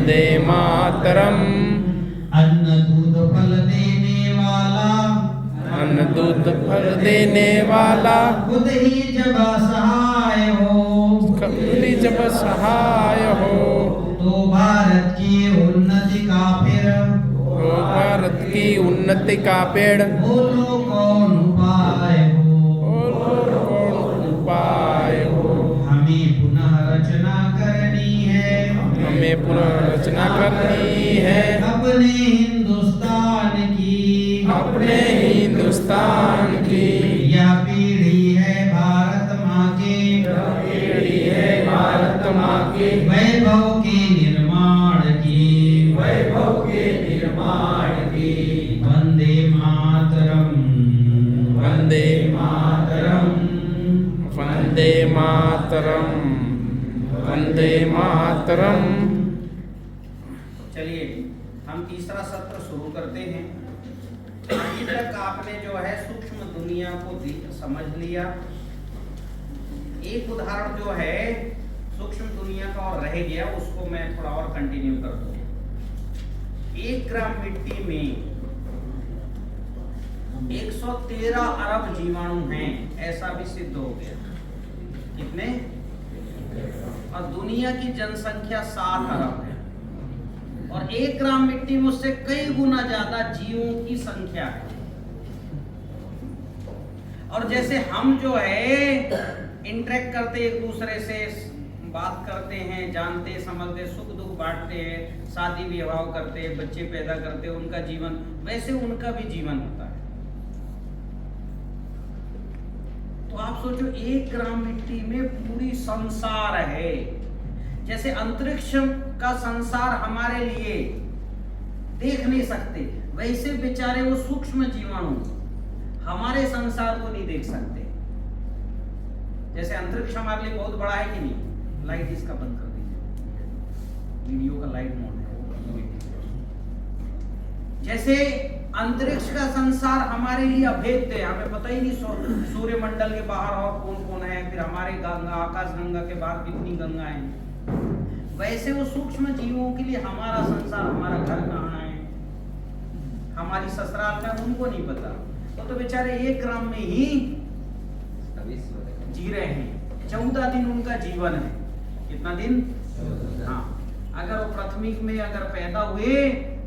वंदे मातरम। अन्न दूध फल देने वाला, अन्न दूध फल देने वाला, खुद ही जब असहाय हो, खुद ही जब सहाय हो, तो भारत की उन्नति का फिर, तो भारत की उन्नति का पेड़, बोलो कौन उपाय हो, और कौन उपाय हो। हमें पुनः रचना करनी है, हमें पुनः रचना करनी है अपने हिंदुस्तान की, अपने हिंदुस्तान की। यह पीढ़ी है भारत माँ के, पीढ़ी है भारत माँ की, वैभव के निर्माण की, वैभव के निर्माण की। वंदे मातरम, वंदे मातरम। वंदे मातरम, वंदे मातरम। चलिए हम तीसरा सत्र शुरू करते हैं। अभी तक आपने जो है सूक्ष्म दुनिया को समझ लिया। एक उदाहरण जो है सूक्ष्म दुनिया का और रह गया, उसको मैं थोड़ा और कंटिन्यू कर दूं। 1 ग्राम मिट्टी में 113 अरब जीवाणु हैं, ऐसा भी सिद्ध हो गया। कितने? और दुनिया की जनसंख्या 7 अरब है, और 1 ग्राम मिट्टी में उससे कई गुना ज्यादा जीवों की संख्या है। और जैसे हम जो है इंटरेक्ट करते एक दूसरे से, बात करते हैं, जानते समझते, सुख दुख बांटते हैं, शादी विवाह करते हैं, बच्चे पैदा करते हैं, उनका जीवन, वैसे उनका भी जीवन होता है। तो आप सोचो 1 ग्राम मिट्टी में पूरी संसार है। जैसे अंतरिक्ष का संसार हमारे लिए देख नहीं सकते, वैसे बेचारे वो सूक्ष्म जीवाणु हमारे संसार को नहीं देख सकते। जैसे अंतरिक्ष हमारे लिए बहुत बड़ा है कि नहीं? लाइट इसका बंद कर दीजिए, वीडियो का लाइट मोड है। जैसे अंतरिक्ष का संसार हमारे लिए अभेद्य है, हमें पता ही नहीं सूर्य मंडल के बाहर और कौन कौन है, फिर हमारे गंगा, आकाश गंगा के बाहर कितनी गंगा है। वैसे वो सूक्ष्म जीवों के लिए हमारा संसार, हमारा घर कहाँ है, हमारी ससुराल का, उनको नहीं पता। तो बेचारे 1 ग्राम में ही जी रहे हैं। 14 दिन उनका जीवन है। कितना दिन? हाँ, अगर वो प्राथमिक में अगर पैदा हुए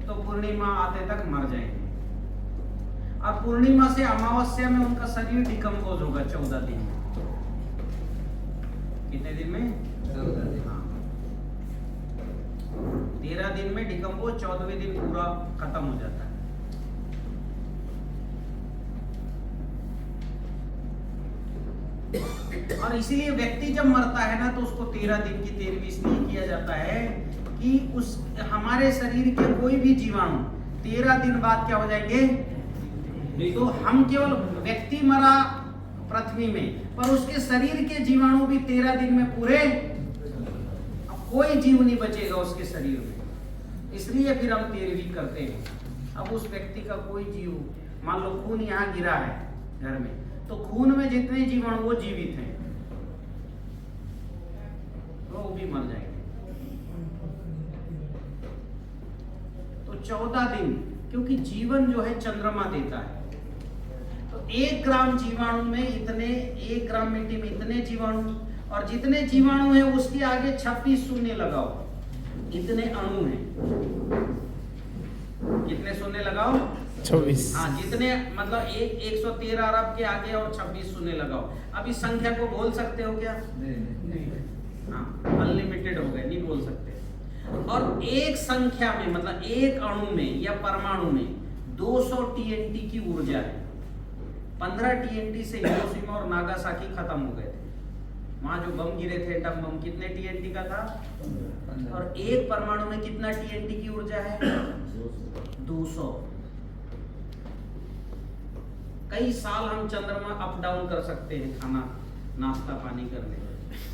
तो पूर्णिमा आते तक मर जाएंगे, और पूर्णिमा से अमावस्या में उनका शरीर डिकम्पोज होगा 14 दिन में। कितने दिन में? 14 दिन। हाँ, 13 दिन में डिकम्पोज, 14वें दिन पूरा खत्म हो जाता है। और इसीलिए व्यक्ति जब मरता है ना, तो उसको 13 दिन की 13वीं इसलिए किया जाता है कि उस हमारे शरीर के कोई भी जीवाणु 13 दिन बाद क्या हो जाएंगे? तो हम केवल व्यक्ति मरा पृथ्वी में, पर उसके शरीर के जीवाणु भी 13 दिन में पूरे, अब कोई जीव नहीं बचेगा उसके शरीर में। इसलिए फिर हम 13वीं करते हैं। अब उस व्यक्ति का कोई जीव, मान लो खून यहाँ गिरा है घर में, तो खून में जितने जीवाणु वो जीवित हैं, वो भी मर जाएंगे। तो 14 दिन, क्योंकि जीवन जो है चंद्रमा देता है। तो 1 ग्राम जीवाणु में इतने, 1 ग्राम मिट्टी में इतने जीवाणु, और जितने जीवाणु हैं उसके आगे 26 शून्य लगाओ, इतने अणु हैं। कितने शून्य लगाओ? 26। हाँ, जितने मतलब 113 अरब के आगे और 26 शून्य लगाओ। अब इस संख्या को बोल सकते हो क्या? नहीं। हाँ, अनलिमिटेड हो गए, नहीं बोल सकते। और एक संख्या में, मतलब एक अणु में या परमाणु में 200 TNT की ऊर्जा है। 15 TNT से हिरोशिमा और नागासाकी खत्म हो गए थे। वहां जो बम गिरे थे, एटम बम, कितने TNT का था? और एक परमाणु में कितना TNT की ऊर्जा है? 200। कई साल हम चंद्रमा अप डाउन कर सकते हैं, खाना नाश्ता पानी करने,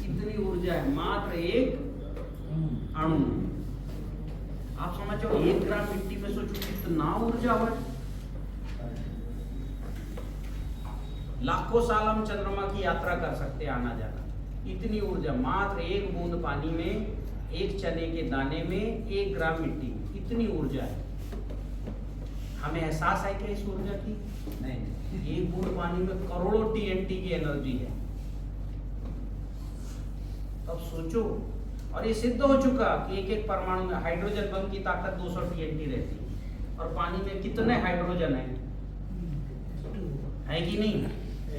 इतनी ऊर्जा है मात्र एक अणु। आप समझो 1 ग्राम मिट्टी में सोचो कितना ऊर्जा है। लाखों साल हम चंद्रमा की यात्रा कर सकते हैं, आना जाना, इतनी ऊर्जा मात्र एक बूंद पानी में एक चने के दाने में 1 ग्राम मिट्टी में इतनी ऊर्जा है। हमें एहसास है कि इस ऊर्जा की? नहीं। एक बूंद पानी में करोड़ों TNT की एनर्जी है। अब सोचो, और ये सिद्ध हो चुका कि एक एक परमाणु में हाइड्रोजन बम की ताकत 200 TNT रहती है, और पानी में कितने हाइड्रोजन है कि नहीं?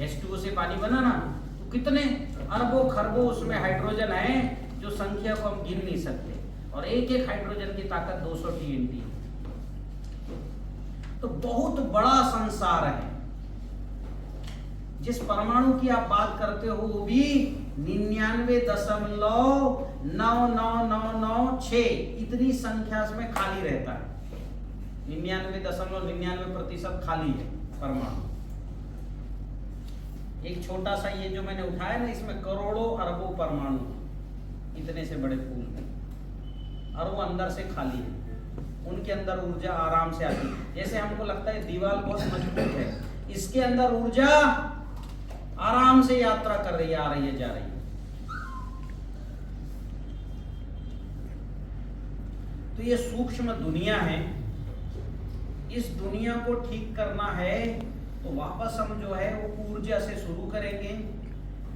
H2O से पानी बना ना, तो कितने अरबों खरबों उसमें हाइड्रोजन है, जो संख्या को हम गिन नहीं सकते, और एक एक हाइड्रोजन की ताकत 200 TNT। तो बहुत बड़ा संसार है। जिस परमाणु की आप बात करते हो वो भी 99.99996 इतनी संख्या में खाली रहता है। 99.99% खाली है परमाणु। एक छोटा सा ये जो मैंने उठाया ना, इसमें करोड़ों अरबों परमाणु, इतने से बड़े फूल में, और वो अंदर से खाली है। उनके अंदर ऊर्जा आराम से आती है। जैसे हमको लगता है दीवार बहुत मजबूत है, इसके अंदर ऊर्जा आराम से यात्रा कर रही है, आ रही है, जा रही है। तो ये सूक्ष्म दुनिया है। इस दुनिया को ठीक करना है तो वापस हम जो है वो ऊर्जा से शुरू करेंगे।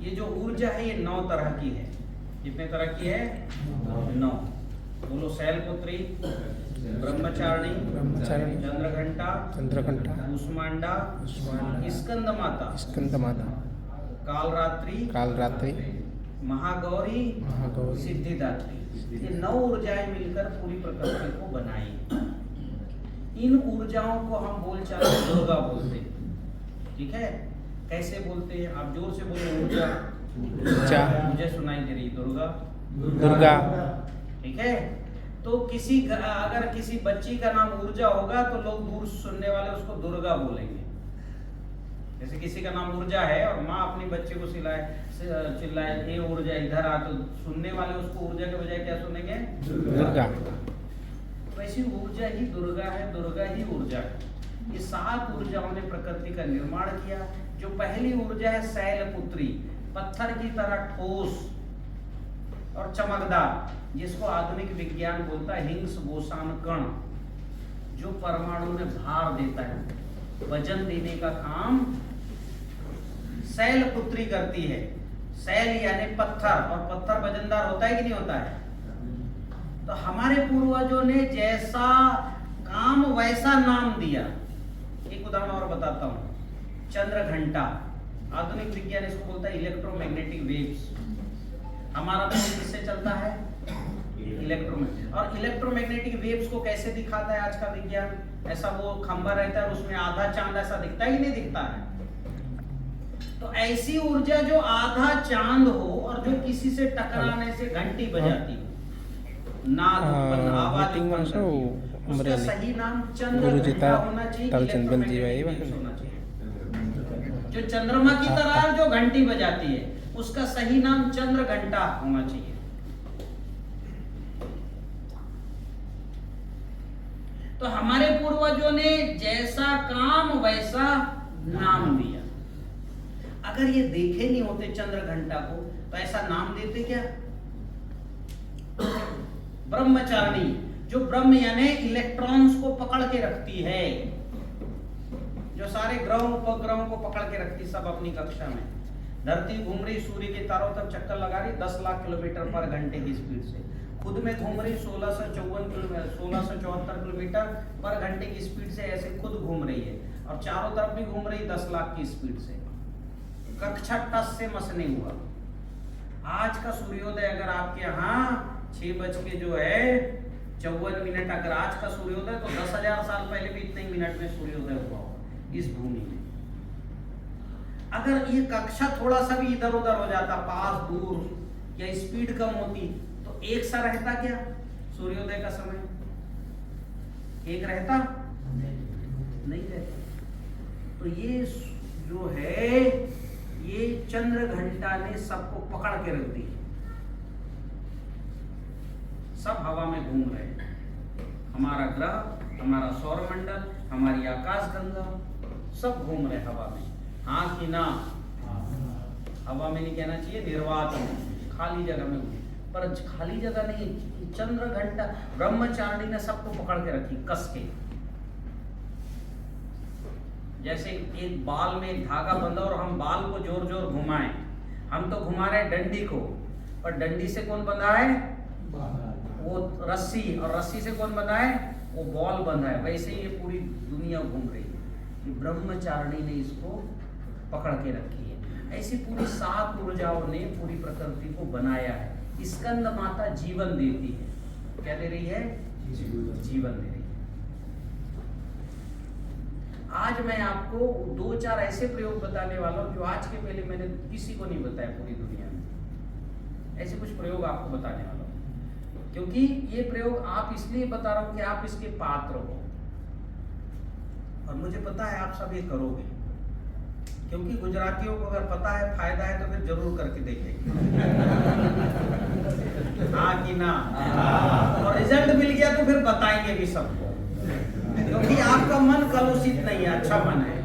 ये जो ऊर्जा है ये 9 तरह की है। कितने तरह की है? 9। बोलो। शैलपुत्री, ब्रह्मचारिणी, चंद्रघंटा, कूष्मांडा, स्कंदमाता, कालरात्रि, महागौरी, सिद्धिदात्री। ये 9 ऊर्जाएं मिलकर पूरी प्रकृति को बनाई। इन ऊर्जाओं को हम बोलचाल में दुर्गा बोलते हैं। ठीक है? कैसे बोलते हैं? आप जोर से बोलो। ऊर्जा। मुझे सुनाई दे रही। दुर्गा। ठीक है? तो अगर किसी बच्ची का नाम ऊर्जा होगा तो लोग दूर सुनने वाले उसको दुर्गा बोलेंगे। जैसे किसी का नाम ऊर्जा है और माँ अपनी बच्चे को चिल्लाए ये ऊर्जा इधर आ, तो सुनने वाले उसको ऊर्जा के बजाय क्या सुनेंगे? दुर्गा। वैसी ऊर्जा ही दुर्गा है, दुर्गा ही ऊर्जा है। ये 7 ऊर्जाओं ने प्रकृति का निर्माण किया। जो पहली ऊर्जा है शैलपुत्री, पत्थर की तरह ठोस और चमकदार, जिसको आधुनिक विज्ञान बोलता है हिग्स बोसान कण, जो परमाणु में भार देता है, वजन देने का काम शैलपुत्री करती है। शैल यानी पत्थर, और पत्थर वजनदार होता है कि नहीं होता है? तो हमारे पूर्वजों ने जैसा काम वैसा नाम दिया। एक उदाहरण और बताता हूं। चंद्रघंटा, आधुनिक विज्ञान इसको बोलता है इलेक्ट्रोमैग्नेटिक वेव्स। हमारा फोन किससे चलता है? इलेक्ट्रोमैग्नेटिक। और इलेक्ट्रोमैग्नेटिक वेव्स को कैसे दिखाता है आज का विज्ञान? ऐसा वो खंभा रहता है, उसमें आधा चांद ऐसा दिखता है कि नहीं दिखता है? तो ऐसी ऊर्जा जो आधा चांद हो और जो किसी से टकराने से घंटी बजाती हो, नाद उत्पन्न, आवाज उत्पन्न करती हो, उसका सही नाम चंद्रघंटा होना चाहिए, इलेक्ट्रोमैग्नेटिक होना चाहिए। जो चंद्रमा की तरह जो घंटी बजाती है उसका सही नाम चंद्रघंटा होना चाहिए। तो हमारे पूर्वजों ने जैसा काम वैसा नाम दिया। अगर ये देखे नहीं होते चंद्रघंटा को तो ऐसा नाम देते क्या? ब्रह्मचारिणी, जो ब्रह्म यानी इलेक्ट्रॉन्स को पकड़ के रखती है, जो सारे ग्रहों उपग्रहों को पकड़ के रखती, सब अपनी कक्षा में। धरती घूम रही, सूर्य के चारों तरफ चक्कर लगा रही 10 लाख किलोमीटर पर घंटे की स्पीड से। खुद में घूम रही 1674 किलोमीटर पर घंटे की स्पीड से, ऐसे खुद घूम रही है, और चारों तरफ भी घूम रही 10 लाख की स्पीड से। कक्षा टस से मस नहीं हुआ। आज का सूर्योदय अगर आपके यहाँ 6:54 अगर आज का सूर्योदय, तो 10,000 साल पहले भी इतने ही मिनट में सूर्योदय हुआ होगा इस भूमि में। अगर ये कक्षा थोड़ा सा भी इधर उधर हो जाता, पास दूर, या स्पीड कम होती, तो एक सा रहता क्या सूर्योदय का समय? एक रहता? नहीं रहता। तो ये जो है, ये चंद्रघंटा ने सबको पकड़ के रख दी। सब हवा में घूम रहे हैं। हमारा ग्रह, हमारा सौरमंडल, हमारी आकाशगंगा, सब घूम रहे हवा में। हाँ कि ना? हवा में नहीं कहना चाहिए, निर्वात में, खाली जगह में। पर खाली जगह नहीं, चंद्र घंटा ब्रह्मचारिणी ने सबको पकड़ के रखी कस के। जैसे एक बाल में एक धागा बंधा और हम बाल को जोर जोर घुमाएं, हम तो घुमा रहे हैं डंडी को, पर डंडी से कौन बंधा है? वो रस्सी, और रस्सी से कौन बंधा है? वो बॉल बंधा है। वैसे ही ये पूरी दुनिया घूम रही है कि ब्रह्मचारिणी ने इसको पकड़ के रखी है। ऐसी पूरी 7 ऊर्जाओं ने पूरी प्रकृति को बनाया है। स्कंद माता जीवन देती है। क्या दे रही है? जीवन दे रही है। आज मैं आपको 2-4 ऐसे प्रयोग बताने वाला हूं जो आज के पहले मैंने किसी को नहीं बताया पूरी दुनिया में। ऐसे कुछ प्रयोग आपको बताने वाला हूं, क्योंकि ये प्रयोग आप इसलिए बता रहा हूं कि आप इसके पात्र हो, और मुझे पता है आप सब ये करोगे, क्योंकि गुजरातियों को अगर पता है फायदा है तो फिर जरूर करके देखेंगे। हाँ कि ना? और रिजल्ट मिल गया तो फिर बताएंगे भी सबको, क्योंकि आपका मन कलुषित नहीं है, अच्छा मन है।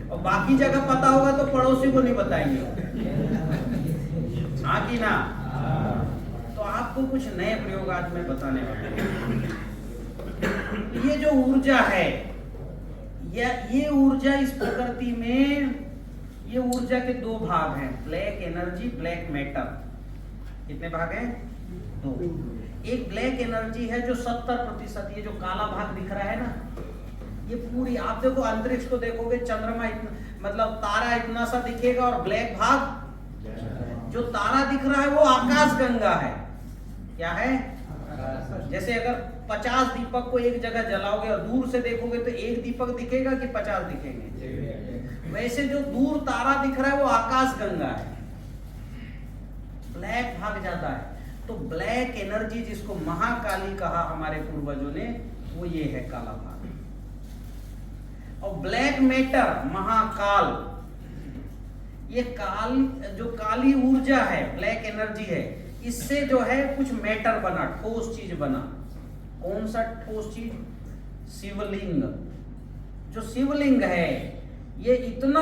और बाकी जगह पता होगा तो पड़ोसी को नहीं बताएंगे। हाँ कि ना? तो आपको कुछ नए प्रयोग आज मैं बताने वाला हूं। ये जो ऊर्जा है, ये ऊर्जा इस प्रकृति में, ये ऊर्जा के 2 भाग हैं, ब्लैक एनर्जी, ब्लैक मैटर। कितने भाग हैं? 2। एक ब्लैक एनर्जी है जो 70%, ये जो काला भाग दिख रहा है ना, ये पूरी, आप देखो अंतरिक्ष को देखोगे, चंद्रमा मतलब तारा इतना सा दिखेगा, और ब्लैक भाग जो तारा दिख रहा है वो आकाश गंगा है। क्या है? जैसे अगर 50 दीपक को एक जगह जलाओगे और दूर से देखोगे तो एक दीपक दिखेगा कि 50 दिखेंगे? वैसे जो दूर तारा दिख रहा है वो आकाश गंगा है, ब्लैक भाग जाता है। तो ब्लैक एनर्जी जिसको महाकाली कहा हमारे पूर्वजों ने, वो ये है काला भाग। और ब्लैक मैटर, महाकाल, ये काल, जो काली ऊर्जा है, ब्लैक एनर्जी है, इससे जो है कुछ मैटर बना, ठोस चीज बना। कौन सा ठोस चीज? शिवलिंग। जो शिवलिंग है ये इतना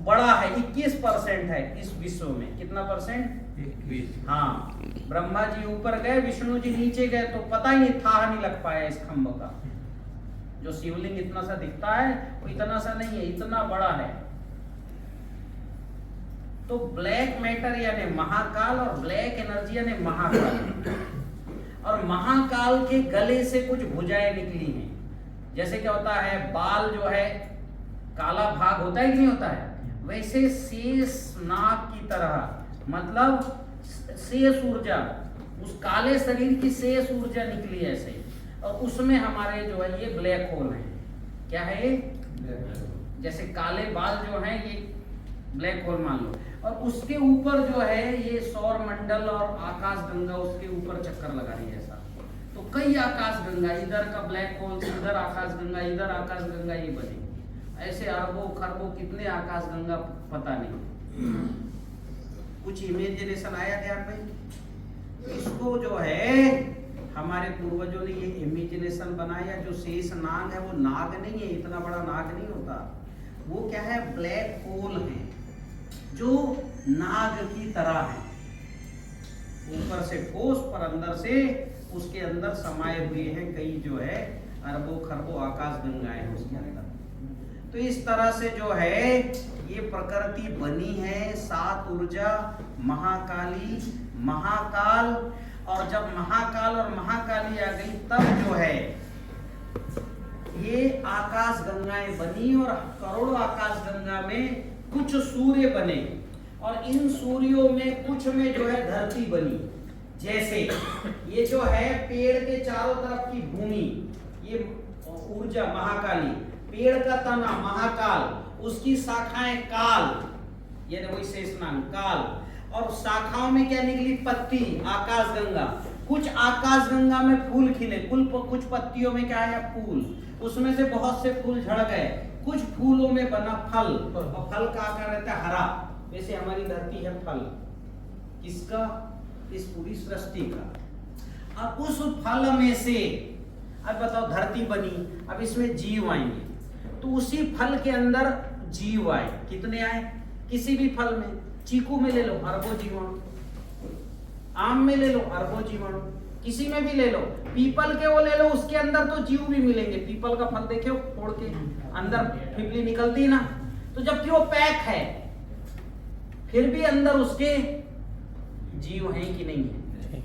बड़ा है, 21% है इस विश्व में। कितना परसेंट? 21। हाँ, ब्रह्मा जी ऊपर गए, विष्णु जी नीचे गए, तो पता ही नहीं था, नहीं लग पाया इस खंभ का। जो शिवलिंग इतना सा दिखता है वो इतना सा नहीं है, इतना बड़ा है। तो ब्लैक मैटर यानी महाकाल, और ब्लैक एनर्जी यानी महाकाल। और महाकाल के गले से कुछ भुजाएं निकली हैं। जैसे क्या होता है, बाल जो है काला भाग होता है कि नहीं होता है, वैसे शेष नाग की तरह, मतलब शेष ऊर्जा, उस काले शरीर की शेष ऊर्जा निकली ऐसे, और उसमें हमारे जो है ये ब्लैक होल है। क्या है ये? जैसे काले बाल जो हैं ये ब्लैक होल मान लो, और उसके ऊपर जो है ये सौर मंडल और आकाश गंगा उसके ऊपर चक्कर लगा रही है ऐसा। तो कई आकाश गंगा, इधर का ब्लैक होल, इधर आकाश गंगा, इधर आकाश गंगा, ये बनेगी। ऐसे अरबों खरबों कितने आकाश गंगा पता नहीं। कुछ इमेजिनेशन आया ध्यान में? इसको जो है हमारे पूर्वजों ने ये इमेजिनेशन बनाया। जो शेष नाग है वो नाग नहीं है, इतना बड़ा नाग नहीं होता, वो क्या है, ब्लैक होल है जो नाग की तरह है, ऊपर से ठोस पर अंदर से उसके अंदर समाये हुए हैं कई जो है अरबों खरबों आकाश गंगाएं उसके अंदर। तो इस तरह से जो है ये प्रकृति बनी है, 7 ऊर्जा, महाकाली, महाकाल। और जब महाकाल और महाकाली आ गई तब जो है ये आकाश गंगाएं बनी, और करोड़ों आकाश गंगा में कुछ सूर्य बने, और इन सूर्यों में कुछ में जो है धरती बनी। जैसे ये जो है पेड़ के चारों तरफ की भूमि, ये ऊर्जा महाकाली, पेड़ का तना महाकाल, उसकी शाखाएं काल, ये वही शेषनाग काल, और शाखाओं में क्या निकली, पत्ती, आकाश गंगा। कुछ आकाश गंगा में फूल खिले, कुछ पत्तियों में क्या है, फूल, उसमें से बहुत से फूल झड़ गए, कुछ फूलों में बना फल, और फल का आकार रहता है हरा। वैसे हमारी धरती है फल, किसका, इस पूरी सृष्टि का। अब उस फल में से, अब बताओ धरती बनी, अब इसमें जीव आएंगे, तो उसी फल के अंदर जीव आए, कितने आए, किसी भी फल में, चीकू में ले लो, अरबों जीवाणु, आम में ले लो अरबों जीवाणु, किसी में भी ले लो, पीपल के वो ले लो, उसके अंदर तो जीव भी मिलेंगे। पीपल का फल देखे फोड़ के अंदर फिबली निकलती ना, तो जबकि वो पैक है फिर भी अंदर उसके जीव हैं कि नहीं है,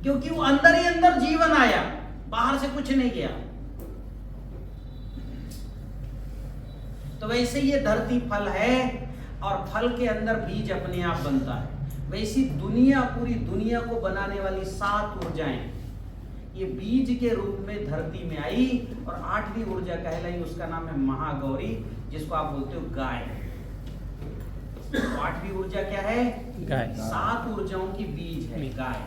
क्योंकि वो अंदर ही अंदर जीवन आया, बाहर से कुछ नहीं गया। तो वैसे ये धरती फल है और फल के अंदर बीज अपने आप बनता है। वैसी दुनिया, पूरी दुनिया को बनाने वाली 7 ऊर्जाएं ये बीज के रूप में धरती में आई और 8वीं ऊर्जा कहलाई, उसका नाम है महागौरी, जिसको आप बोलते हो गाय। तो 8वीं ऊर्जा क्या है? गाय। 7 ऊर्जाओं की बीज है गाय।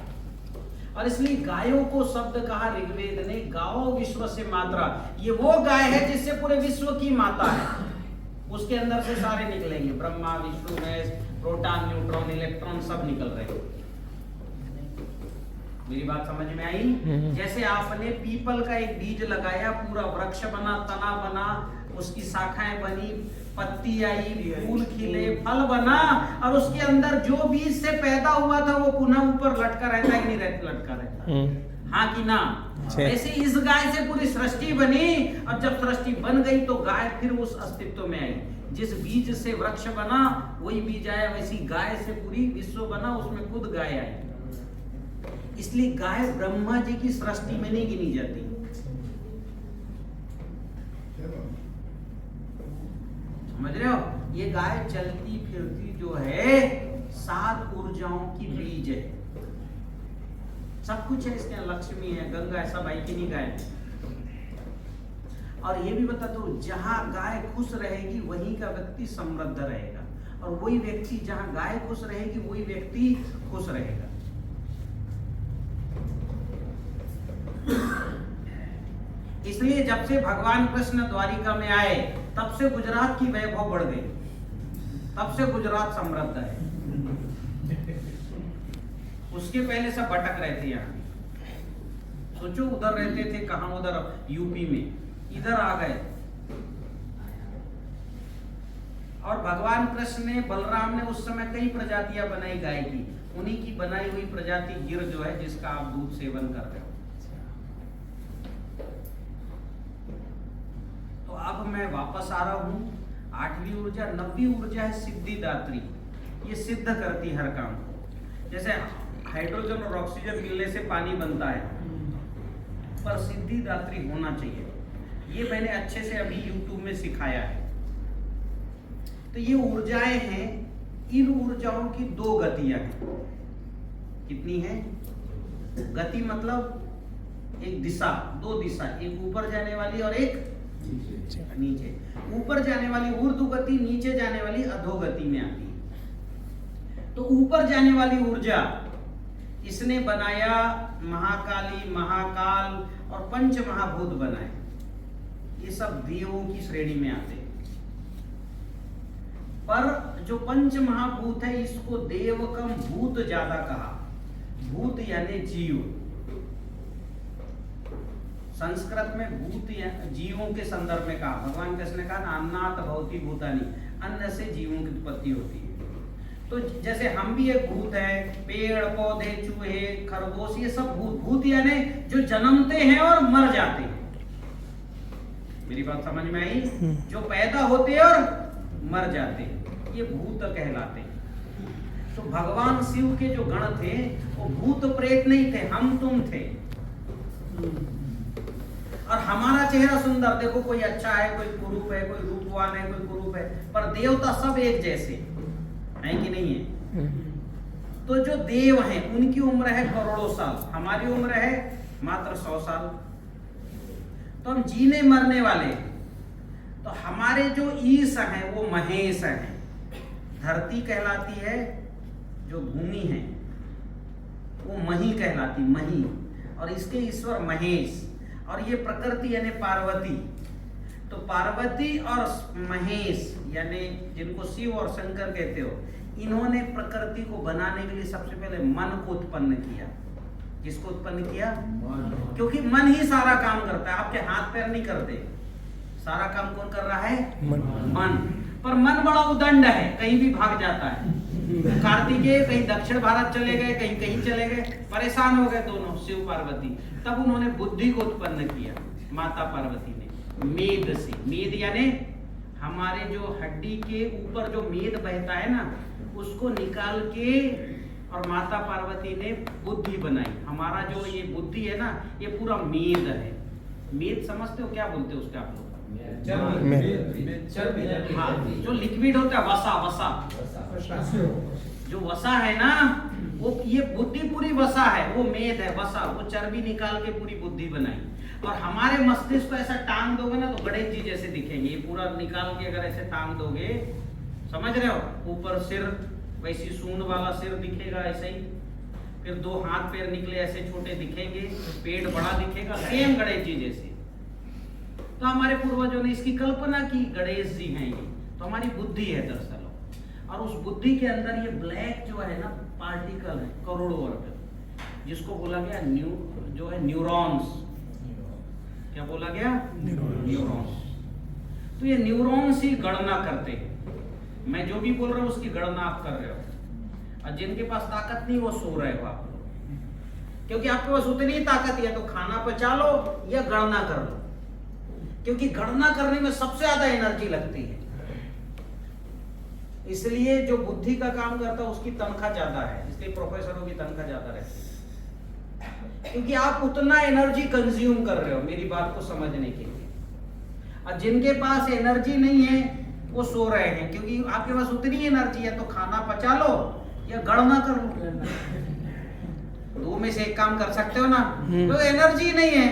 और इसलिए गायों को शब्द कहा ऋग्वेद ने, गाओ विश्व से मात्रा। ये वो गाय है जिससे पूरे विश्व की माता है, उसके अंदर से सारे निकलेंगे, Brahma Vishnu Mahesh, proton neutron electron सब निकल रहे हैं। मेरी बात समझ में आई? जैसे आपने पीपल का एक बीज लगाया, पूरा वृक्ष बना, तना बना, उसकी शाखाएं बनी, पत्ती आई, फूल खिले, फल बना, और उसके अंदर जो बीज से पैदा हुआ था वो पुनः ऊपर लटका रहता है कि नहीं लटका रहता? हाँ कि ना? ऐसे इस गाय से पूरी सृष्टि बनी, और जब सृष्टि बन गई तो गाय फिर उस अस्तित्व में आई। जिस बीज से वृक्ष बना वही बीज आया, वैसी गाय से पूरी विश्व बना, उसमें खुद गाय आई। इसलिए गाय ब्रह्मा जी की सृष्टि में नहीं गिनी जाती। समझ रहे हो? ये गाय चलती फिरती जो है 7 ऊर्जाओं की बीज है, सब कुछ है इसके। लक्ष्मी है, गंगा है, सब आई की नहीं गाय। और ये भी बता दो, जहां गाय खुश रहेगी वहीं का व्यक्ति समृद्ध रहेगा, और वही व्यक्ति जहां गाय खुश रहेगी वही व्यक्ति खुश रहेगा। इसलिए जब से भगवान कृष्ण द्वारिका में आए तब से गुजरात की वैभव बढ़ गई, तब से गुजरात समृद्ध है। उसके पहले सब भटक रहे थे यहाँ। सोचो, उधर रहते थे, कहां? उधर यूपी में, इधर आ गए। और भगवान कृष्ण ने, बलराम ने उस समय कई प्रजातियां बनाई गाय की। उन्हीं की बनाई हुई प्रजाति गिर जो है, जिसका आप दूध सेवन कर रहे हो। तो अब मैं वापस आ रहा हूं। 8वीं ऊर्जा, 9वीं ऊर्जा है सिद्धिदात्री। ये सिद्ध करती हर काम को। जैसे हाइड्रोजन और ऑक्सीजन मिलने से पानी बनता है, पर सिद्धिदात्री होना चाहिए। ये मैंने अच्छे से अभी YouTube में सिखाया है। तो ये ऊर्जाएं हैं, इन ऊर्जाओं की 2 गतियां हैं। कितनी है? गति मतलब एक दिशा, 2 दिशा, एक ऊपर जाने वाली और एक नीचे। ऊपर जाने वाली ऊर्ध्व गति, नीचे जाने वाली अधोगति में आती है। तो ऊपर जाने वाली ऊर्जा इसने बनाया महाकाली, महाकाल और पंच महाभूत बनाए। ये सब देवों की श्रेणी में आते हैं। पर जो पंच महाभूत है, इसको देव कम भूत ज्यादा कहा। भूत यानी जीव। संस्कृत में भूत जीवों के संदर्भ में कहा। भगवान कृष्ण ने कहा, अन्नात भवति भूतानि, अन्न से जीवों की उत्पत्ति होती है। तो जैसे हम भी एक भूत है, पेड़ पौधे, चूहे, खरगोश, ये सब भूत। भूत यानी जो जन्मते हैं और मर जाते हैं। मेरी बात समझ में आई? जो पैदा होते हैं और मर जाते हैं, ये भूत कहलाते हैं। तो भगवान शिव के जो गण थे वो भूत प्रेत नहीं थे, हम तुम थे। और हमारा चेहरा सुंदर, देखो कोई अच्छा है, कोई कुरूप है, कोई रूपवान है, कोई कुरूप है, पर देवता सब एक जैसे है कि नहीं है? तो जो देव हैं उनकी उम्र है करोड़ों साल, हमारी उम्र है मात्र 100 साल। तो हम जीने मरने वाले। तो हमारे जो ईश हैं वो महेश हैं। धरती कहलाती है, जो भूमि है वो मही कहलाती, मही। और इसके ईश्वर महेश, और ये प्रकृति यानी पार्वती। तो पार्वती और महेश यानी जिनको शिव और शंकर कहते हो, इन्होंने प्रकृति को बनाने के लिए सबसे पहले मन को उत्पन्न किया। किसको उत्पन्न किया? क्योंकि मन ही सारा काम करता है, आपके हाथ पैर नहीं करते। सारा काम कौन कर रहा है? मन। पर मन बड़ा उदंड है, कहीं भी भाग जाता है। कार्तिकेय कहीं दक्षिण भारत चले गए, कहीं कहीं चले गए, परेशान हो गए दोनों शिव पार्वती। तब उन्होंने बुद्धि को उत्पन्न किया माता पार्वती ने मेद से। मेद यानी हमारे जो हड्डी के ऊपर जो मेद बहता है ना, उसको निकाल के और माता पार्वती ने बुद्धि बनाई। हमारा जो ये बुद्धि है ना, ये पूरा मेद है। मेद समझते हो क्या बोलते हो उसके आप लोग? हाँ, जो लिक्विड होता है वसा, वसा जो वसा है ना, वो ये बुद्धि पूरी वसा है, वो मेद है वसा। वो चर्बी निकाल के पूरी बुद्धि बनाई। और हमारे मस्तिष्क को ऐसा टांग दोगे ना तो गणेश जी जैसे दिखेंगे। ये पूरा निकाल के अगर ऐसे टांग दोगे, समझ रहे हो, ऊपर सिर वैसी सूंड वाला सिर दिखेगा ऐसे ही, फिर दो हाथ पैर निकले ऐसे छोटे दिखेंगे, पेट बड़ा दिखेगा, सेम गणेश जी जैसे। तो हमारे पूर्वजों ने इसकी कल्पना की, गणेश जी हैं ये। तो हमारी बुद्धि है दरअसल, और उस बुद्धि के अंदर ये ब्लैक जो है ना पार्टिकल है करोड़ों अर्ब, जिसको बोला गया जो है न्यूरॉन्स। क्या बोला गया? न्यूरॉन्स। तो ये न्यूरॉन्स ही गणना करते हैं। मैं जो भी बोल रहा हूँ उसकी गणना आप कर रहे हो। और जिनके पास ताकत नहीं वो सो रहे हो आप लोग, क्योंकि आपके पास उतनी ही ताकत है तो खाना पचा लो या गणना कर लो, क्योंकि गणना करने में सबसे ज्यादा एनर्जी लगती है। इसलिए जो बुद्धि का काम करता है उसकी तनख्वाह ज्यादा है, इसलिए प्रोफेसरों की तनख्वाह ज्यादा रहती है, क्योंकि आप उतना एनर्जी कंज्यूम कर रहे हो मेरी बात को समझने के लिए। और जिनके पास एनर्जी नहीं है वो सो रहे हैं, क्योंकि आपके पास उतनी एनर्जी है तो खाना पचा लो या गणना कर लो, दो में से एक काम कर सकते हो ना। तो एनर्जी नहीं है।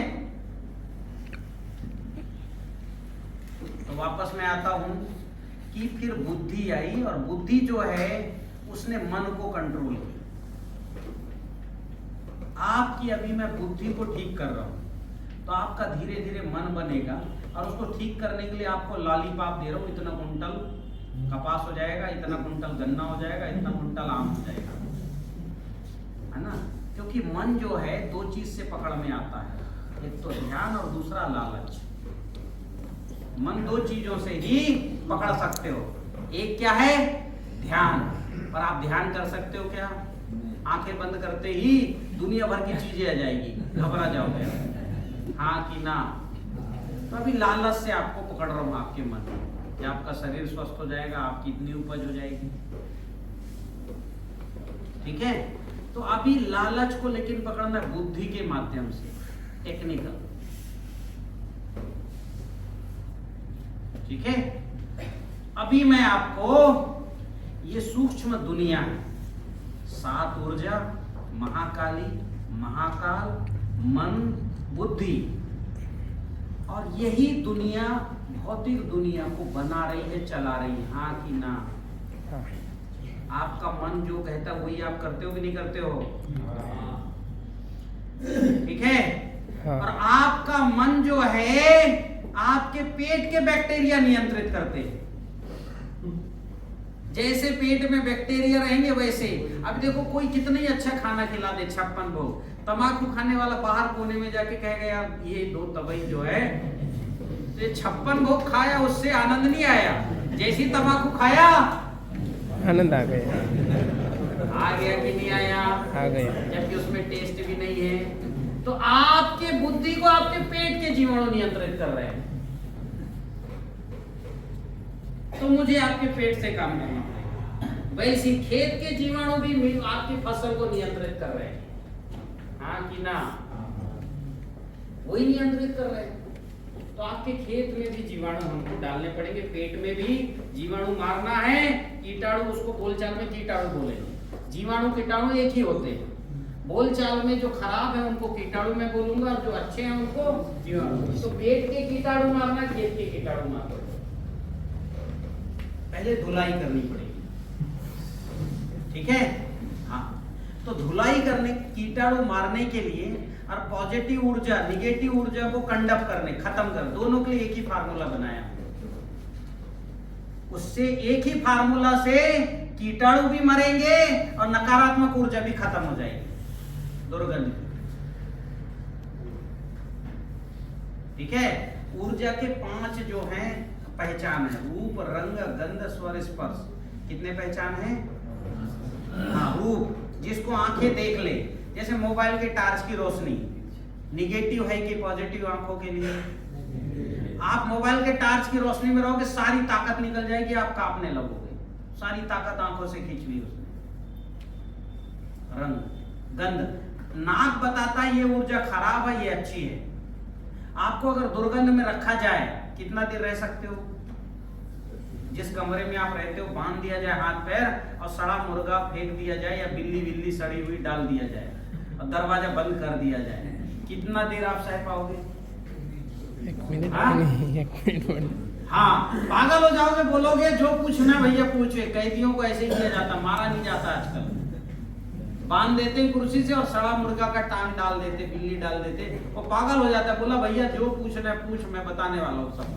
तो वापस मैं आता हूं कि फिर बुद्धि आई, और बुद्धि जो है उसने मन को कंट्रोल किया। आपकी अभी मैं बुद्धि को ठीक कर रहा हूं, तो आपका धीरे धीरे मन बनेगा, और उसको ठीक करने के लिए आपको लॉलीपॉप दे रहा हूं, इतना कुंटल कपास हो जाएगा, इतना कुंटल गन्ना हो जाएगा, इतना कुंटल आम हो जाएगा, है ना। क्योंकि मन जो है दो चीज से पकड़ में आता है, एक तो ध्यान और दूसरा लालच। मन दो चीजों से ही पकड़ सकते हो, एक क्या है? ध्यान। पर आप ध्यान कर सकते हो क्या? आंखें बंद करते ही दुनिया भर की चीजें आ जाएगी, घबरा जाओगे, हाँ कि ना। तो अभी लालच से आपको पकड़ रहा हूं आपके मन में, कि आपका शरीर स्वस्थ हो जाएगा, आपकी इतनी उपज हो जाएगी, ठीक है। तो अभी लालच को लेकिन पकड़ना बुद्धि के माध्यम से, टेक्निकल, ठीक है। अभी मैं आपको ये सूक्ष्म दुनिया है, 7 ऊर्जा, महाकाली, महाकाल, मन, बुद्धि, और यही दुनिया भौतिक दुनिया को बना रही है, चला रही है, हाँ कि ना। आपका मन जो कहता है वही आप करते हो कि नहीं करते हो? ठीक है। और आपका मन जो है आपके पेट के बैक्टीरिया नियंत्रित करते हैं। जैसे पेट में बैक्टीरिया रहेंगे वैसे। अब देखो कोई कितना ही अच्छा खाना खिला दे, 56 भोग, तम्बाकू खाने वाला बाहर कोने में जाके कहेगा यार ये दो तबई जो है, तो 56 भोग खाया उससे आनंद नहीं आया, जैसी तम्बाकू खाया आनंद आ गया कि नहीं आया? आ गया। जबकि उसमें टेस्ट भी नहीं है। तो आपके बुद्धि को आपके पेट के जीवाणु नियंत्रित कर रहे हैं, तो मुझे आपके पेट से काम करना पड़ेगा। वैसे खेत के जीवाणु भी आपकी फसल को नियंत्रित कर रहे हैं, हाँ कि ना। वही नियंत्रित कर रहे हैं। तो आपके खेत में भी जीवाणु हमको डालने पड़ेंगे, पेट में भी जीवाणु मारना है। कीटाणु, उसको बोलचाल में कीटाणु बोलेंगे। जीवाणु कीटाणु एक ही होते हैं। बोलचाल में जो खराब है उनको कीटाणु में बोलूंगा, और जो अच्छे हैं उनको जीवाणु। तो पेट के कीटाणु मारना, खेत के कीटाणु मारना। पहले धुलाई करनी पड़ेगी, ठीक है। हाँ, तो धुलाई करने, कीटाणु मारने के लिए और पॉजिटिव ऊर्जा निगेटिव ऊर्जा को कंडक्ट करने, खत्म कर, दोनों के लिए एक ही फार्मूला बनाया। उससे एक ही फार्मूला से कीटाणु भी मरेंगे और नकारात्मक ऊर्जा भी खत्म हो जाएगी, दुर्गंध। ठीक है। ऊर्जा के 5 जो हैं पहचान है, रूप, रंग, गंध, स्वर, स्पर्श। कितने पहचान है? हाँ, रूप जिसको आंखें देख ले, जैसे मोबाइल के टार्च की रोशनी निगेटिव है कि पॉजिटिव आंखों के लिए? आप मोबाइल के टार्च की रोशनी में रहोगे, सारी ताकत निकल जाएगी, आप कांपने लगोगे, सारी ताकत आंखों से खींच ली उसने। रंग, गंध, नाक बताता है ये ऊर्जा खराब है, ये अच्छी है। आपको अगर दुर्गंध में रखा जाए, कितना देर रह सकते हो? जिस कमरे में आप रहते हो बांध दिया जाए हाथ पैर और सड़ा मुर्गा फेंक दिया जाए या बिल्ली सड़ी हुई डाल दिया जाए और दरवाजा बंद कर दिया जाए, कितना देर आप सह पाओगे? 1 मिनट हाँ? नहीं, 1 मिनट। हाँ, पागल हो जाओगे, बोलोगे जो पूछना भैया पूछे। कैदियों को ऐसे ही किया जाता, मारा नहीं जाता आजकल, बांध देते कुर्सी से और सड़ा मुर्गा का टांग डाल देते, बिल्ली डाल देते, वो पागल हो जाता, बोला भैया जो पूछना है पूछ, मैं बताने वाला हूँ सब।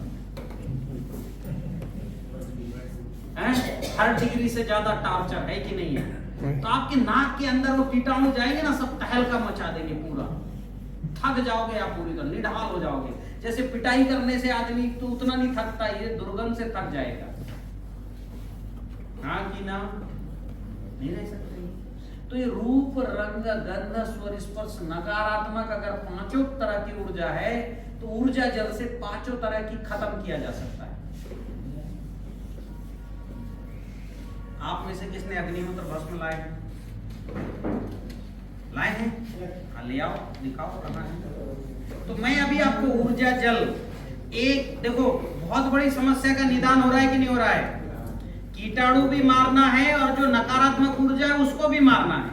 हर डिग्री से ज्यादा टॉर्चर है कि नहीं है? तो आपके नाक के अंदर वो कीटाणु जाएंगे ना, सब तहलका मचा देंगे पूरा, थक जाओगे आप पूरी तरह, निढाल हो जाओगे। जैसे पिटाई करने से आदमी तो उतना नहीं थकता, ये दुर्गंध से थक जाएगा। हाँ कि ना? नहीं रह सकते। तो ये रूप, रंग, गंध, स्वर, स्पर्श, नकारात्मक अगर 5 तरह की ऊर्जा है तो ऊर्जा जल से 5 तरह की खत्म किया जा सकता है। आप में से किसने अग्निहोत्र भस्म लाए हैं? लाए हैं? ले आओ, दिखाओ कहाँ है। तो मैं अभी आपको ऊर्जा जल, एक देखो बहुत बड़ी समस्या का निदान हो रहा है कि नहीं हो रहा है? कीटाणु भी मारना है और जो नकारात्मक ऊर्जा है उसको भी मारना है।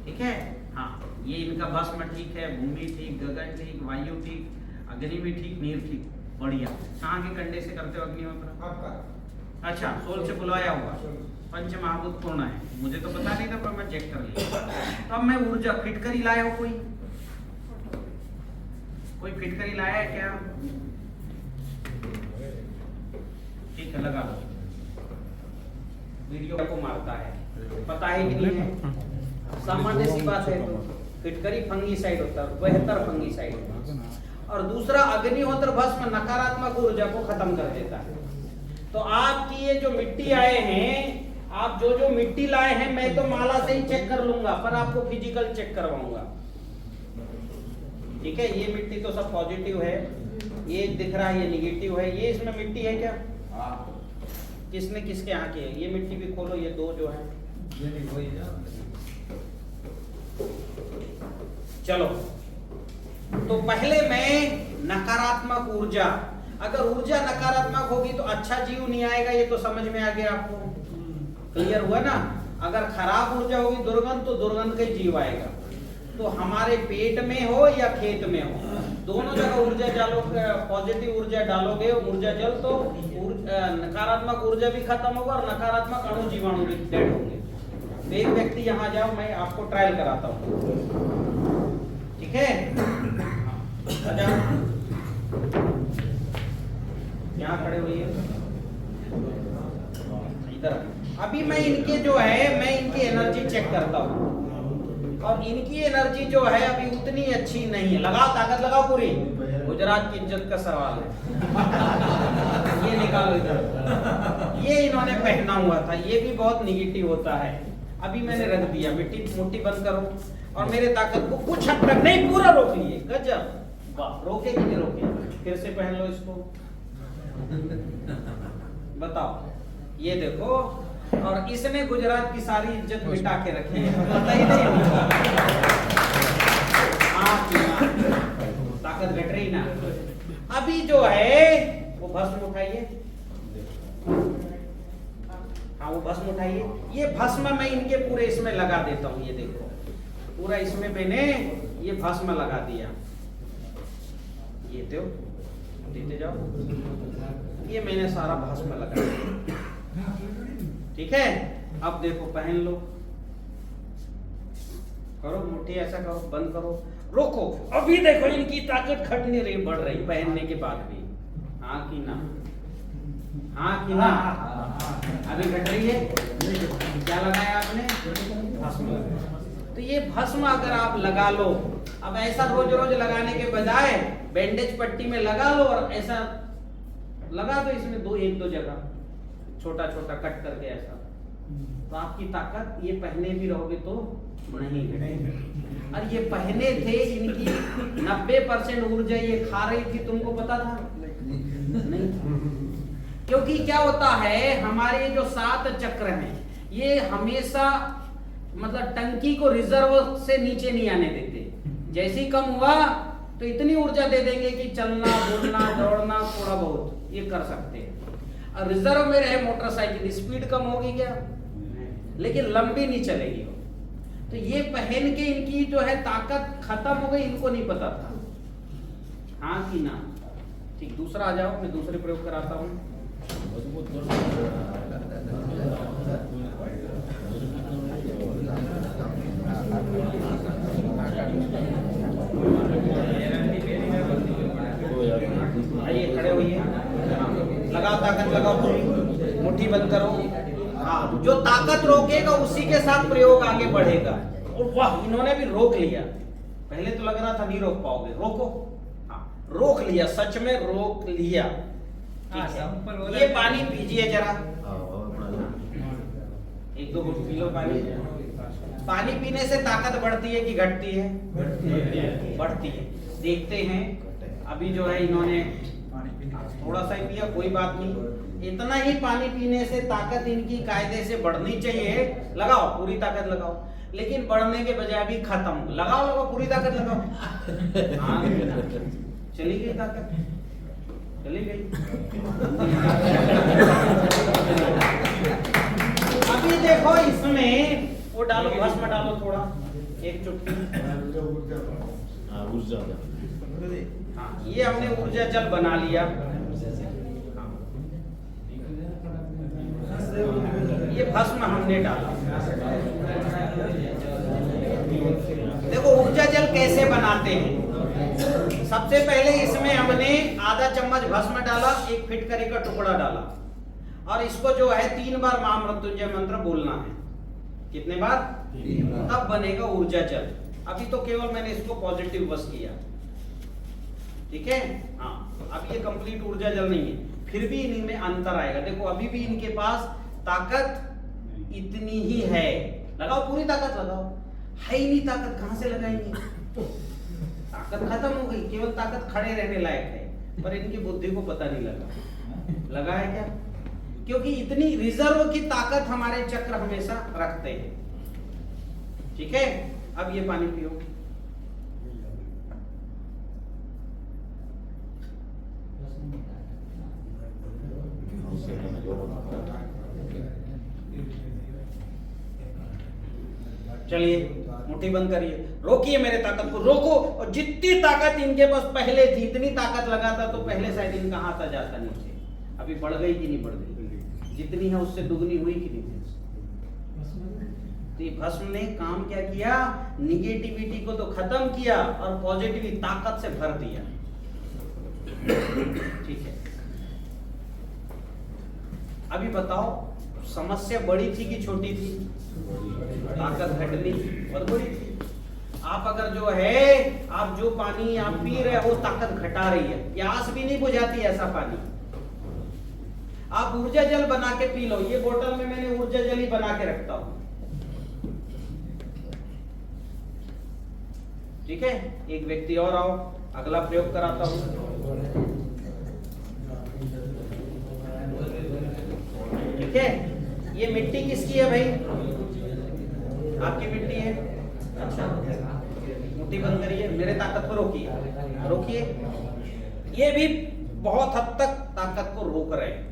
ठीक है? हाँ, ये इनका भस्म ठीक है, भूमि ठीक, गगन ठीक, वायु ठीक, अग्नि भी ठीक, नीर ठीक, बढ़िया। कहाँ के कंडे से करते हो अग्निहोत्र? आपका। अच्छा, सोल से बुलाया हुआ, पंच महाभूत पूर्ण है, मुझे तो पता नहीं था पर मैं चेक कर लिया। तो अब मैं ऊर्जा फिटकरी लाया हूं, कोई फिटकरी लाया है क्या? ठीक है, लगा लो। वीडियो को मारता है, पता है कि नहीं है? सामान्य सी बात है। तो फिटकरी फंगीसाइड होता है, बेहतर फंगीसाइड होता है। और दूसरा अग्निहोत्र भस्म नकारात्मक ऊर्जा को खत्म कर देता है। तो आपकी ये जो मिट्टी आए हैं, आप जो मिट्टी लाए हैं, मैं तो माला से ही चेक कर लूंगा, पर आपको फिजिकल चेक करवाऊंगा। ठीक है? ये मिट्टी तो सब पॉजिटिव है, ये दिख रहा है ये निगेटिव है। ये इसमें मिट्टी है क्या? किसने किसके यहाँ की है? ये मिट्टी भी खोलो, ये 2 जो है। चलो, तो पहले मैं नकारात्मक ऊर्जा, अगर ऊर्जा नकारात्मक होगी तो अच्छा जीव नहीं आएगा, ये तो समझ में आ गया आपको? क्लियर हुआ ना? अगर खराब ऊर्जा होगी दुर्गंध, तो दुर्गंध का जीव आएगा। तो हमारे पेट में हो या खेत में हो, दोनों जगह ऊर्जा डालोगे, पॉजिटिव ऊर्जा डालोगे, ऊर्जा जल, तो नकारात्मक ऊर्जा भी खत्म होगा और नकारात्मक अणु जीवाणु भी डेड होंगे। एक व्यक्ति यहाँ जाओ, मैं आपको ट्रायल कराता हूँ। ठीक है? यहाँ खड़े हुए इधर। अभी मैं इनके जो है, मैं इनकी एनर्जी चेक करता हूँ और इनकी एनर्जी जो है अभी उतनी अच्छी नहीं है। लगाओ, ताकत लगाओ पूरी। गुजरात की इज्जत का सवाल है। ये निकालो इधर। ये इन्होंने पहना हुआ था, ये भी बहुत निगेटिव होता है। अभी मैंने रख दिया। मिट्टी मुट्ठी बंद करो और मेरे ताकत को कुछ हद तक नहीं, पूरा रोक लिए। गजब, वाह। रोके कि नहीं रोके? फिर से पहन लो इसको। बताओ, ये देखो। और इसने गुजरात की सारी इज्जत मिटा के रखी है, पता ही नहीं। ताकत घट रही ना। अभी जो है वो भस्म उठाइए। हाँ, वो भस्म उठाइए। ये भस्म मैं इनके पूरे इसमें लगा देता हूँ। ये देखो, पूरा इसमें मैंने ये भस्म लगा दिया। ये दो, देते जाओ। ये मैंने सारा भस्म लगा दिया। ठीक है? अब देखो, पहन लो। करो मुट्ठी, ऐसा करो, बंद करो, रोको। अभी देखो इनकी ताकत घट नहीं रही, बढ़ रही पहनने के बाद भी। हाँ कि ना? हाँ कि ना? अभी घट रही है। क्या लगाया आपने? भस्म लगाया। तो ये भस्म अगर आप लगा लो, अब ऐसा रोज रोज लगाने के बजाय बैंडेज पट्टी में लगा लो और ऐसा लगा दो इसमें 1-2 जगह छोटा छोटा कट करके ऐसा। तो आपकी ताकत ये पहने भी रहोगे तो नहीं घटेगी। और ये पहने थे, इनकी 90% ऊर्जा ये खा रही थी, तुमको पता था? नहीं। क्योंकि क्या होता है, हमारे जो 7 चक्र हैं ये हमेशा मतलब टंकी को रिजर्व से नीचे नहीं आने देते। जैसे ही कम हुआ तो इतनी ऊर्जा दे देंगे कि चलना, बोलना, दौड़ना थोड़ा बहुत ये कर सकते हैं। और रिजर्व में रहे मोटरसाइकिल, स्पीड कम होगी क्या, लेकिन लंबी नहीं चलेगी। तो ये पहन के इनकी जो है ताकत खत्म हो गई, इनको नहीं पता था। हाँ कि ना? ठीक, दूसरा आ जाओ, मैं दूसरे प्रयोग कराता हूँ। आइए खड़े होइए, लगाओ ताकत, लगाओ पूरी, मुट्ठी बंद करो। हाँ, जो ताकत रोकेगा उसी के साथ प्रयोग आगे बढ़ेगा। और वाह, इन्होंने भी रोक लिया। पहले तो लग रहा था नहीं रोक पाओगे, रोको। हाँ, रोक लिया, सच में रोक लिया। ठीक है, ये पानी पीजिए जरा, 1-2 घूंट पी लो पानी। पानी पीने से ताकत बढ़ती है कि घटती है? बढ़ती है। देखते हैं, अभी जो है इन्होंने थोड़ा सा ही पिया, कोई बात नहीं। इतना ही पानी पीने से ताकत इनकी कायदे से बढ़नी चाहिए। लगाओ पूरी ताकत लगाओ, लेकिन बढ़ने के बजाय भी खत्म। लगाओ पूरी ताकत लगाओ। हाँ, चली गई ताकत, चली गई। अभी देखो इसमें वो डालो, भस्म डालो थोड़ा, 1 चुटकी। हाँ, ये हमने ऊर्जा जल बना लिया। ये भस्म हमने डाला। देखो ऊर्जा जल कैसे बनाते हैं। सबसे पहले इसमें हमने आधा चम्मच भस्म डाला, 1 फिटकरी का टुकड़ा डाला, और इसको जो है 3 बार महामृत्युंजय मंत्र बोलना है। कितने बार? 3 बार। तब बनेगा ऊर्जा जल। अभी तो केवल मैंने इसको पॉजिटिव बस किया, ठीक है। हाँ, अब ये कंप्लीट ऊर्जा जल नहीं है, फिर भी इनमें अंतर आएगा। देखो अभी भी इनके पास ताकत इतनी ही है। लगाओ पूरी ताकत लगाओ, है ही नहीं ताकत, कहां से लगाएंगे? ताकत खत्म हो गई, केवल ताकत खड़े रहने लायक है। पर इनकी बुद्धि को पता नहीं लगा, लगा है क्या? क्योंकि इतनी रिजर्व की ताकत हमारे चक्र हमेशा रखते हैं। ठीक है, अब ये पानी पियो। चलिए मुट्ठी बंद करिए, रोकिए मेरे ताकत को, रोको। और जितनी ताकत इनके पास पहले थी इतनी ताकत लगाता तो पहले शायद इनका हाथ आ जाता नीचे। अभी बढ़ गई कि नहीं बढ़ गई? जितनी है उससे दुगनी हुई कि नहीं? तो ये भस्म ने काम क्या किया? निगेटिविटी को तो खत्म किया और पॉजिटिविटी ताकत से भर दिया। ठीक है, अभी बताओ समस्या बड़ी थी कि छोटी थी? ताकत घटनी बहुत बड़ी थी। आप अगर जो है आप जो पानी आप पी रहे हो ताकत घटा रही है, प्यास भी नहीं बुझाती ऐसा पानी। आप ऊर्जा जल बना के पी लो। ये बोतल में मैंने ऊर्जा जल ही बना के रखता हूं, ठीक है। एक व्यक्ति और आओ, अगला प्रयोग कराता हूं। ठीक है, ये मिट्टी किसकी है भाई? आपकी मिट्टी है। अच्छा, मुट्ठी बंद करिए, मेरे ताकत को रोकिए, रोकिए। ये भी बहुत हद तक ताकत को रोक रहे हैं।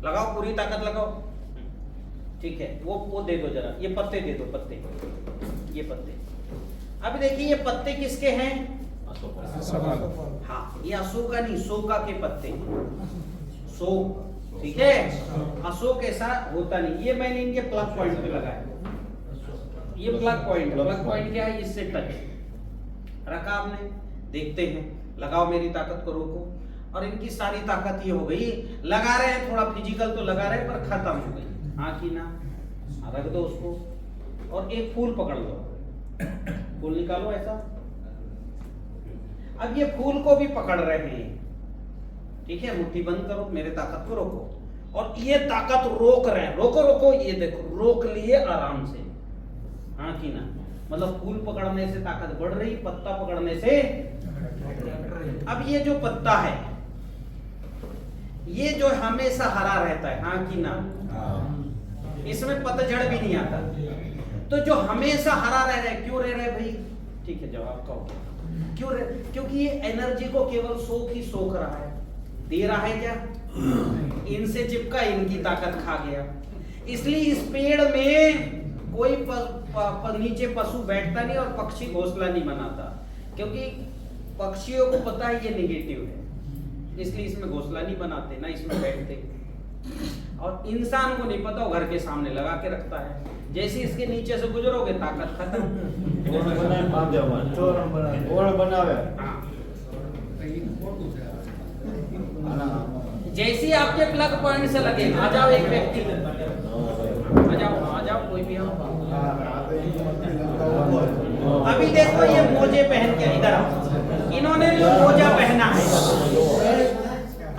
लगाओ पूरी ताकत लगाओ। ठीक है, वो दे दो जरा, ये पत्ते दे दो, पत्ते, ये पत्ते। अभी देखिए ये पत्ते किसके हैं? हाँ, ये अशोका नहीं, शोका के पत्ते, शोक। ठीक है, अशोक ऐसा होता नहीं। ये मैंने इनके प्लग पॉइंट पे लगाया। ये प्लग पॉइंट, प्लग पॉइंट क्या है? इससे टच रखा आपने। देखते हैं, लगाओ मेरी ताकत को, रोको। और इनकी सारी ताकत ये हो गई, लगा रहे हैं थोड़ा फिजिकल तो लगा रहे हैं पर खत्म हो गई। हाँ कि ना? रख दो उसको और एक फूल पकड़ लो, फूल निकालो ऐसा। अब ये फूल को भी पकड़ रहे हैं। ठीक है, मुट्ठी बंद करो, मेरे ताकत को रोको। और ये ताकत रोक रहे हैं, रोको रोको, ये देखो रोक लिए आराम से, हाँ कि ना। मतलब फूल पकड़ने से ताकत बढ़ रही, पत्ता पकड़ने से। अब ये जो पत्ता है ये जो हमेशा हरा रहता है, हाँ कि ना, इसमें पतझड़ भी नहीं आता। तो जो हमेशा हरा रह रहा है, क्यों रह रहा है भाई? ठीक है, जवाब का क्यों रह? क्योंकि ये एनर्जी को केवल सोख ही सोख रहा है, दे रहा है क्या? इनसे चिपका, इनकी ताकत खा गया। इसलिए इस पेड़ में कोई नीचे पशु बैठता नहीं और पक्षी घोंसला नहीं बनाता, क्योंकि पक्षियों को पता है ये नेगेटिव है, इसलिए इसमें घोंसला नहीं बनाते, ना इसमें बैठते। और इंसान को नहीं पता, वो घर के सामने लगा के रखता है, जैसे इसके नीचे से गुजरोगे ताकत खत्म। जैसे आपके प्लग पॉइंट से लगे, आ जाओ एक व्यक्ति, आ जाओ कोई भी आओ। अभी देखो ये मोजे पहन के, इधर आओ, इन्होंने जो मोजा पहना है,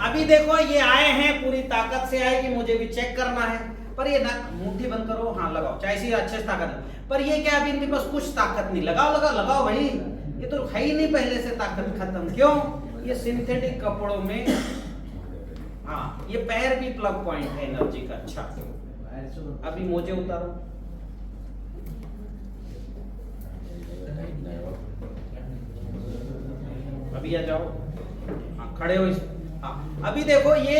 अभी देखो ये आए हैं पूरी ताकत से आए कि मुझे भी चेक करना है, पर ये ना मुट्ठी बंद करो, हाँ लगाओ, चाहे सी अच्छे से ताकत है, पर ये क्या अभी इनके पास कुछ ताकत नहीं। लगाओ लगाओ भाई, ये तो है ही नहीं पहले से ताकत खत्म। क्यों? ये सिंथेटिक कपड़ों में, हाँ ये पैर भी प्लग पॉइंट है एनर्जी का। अच्छा अभी मोजे उतारो, अभी आ जाओ, हाँ खड़े हो। हाँ अभी देखो ये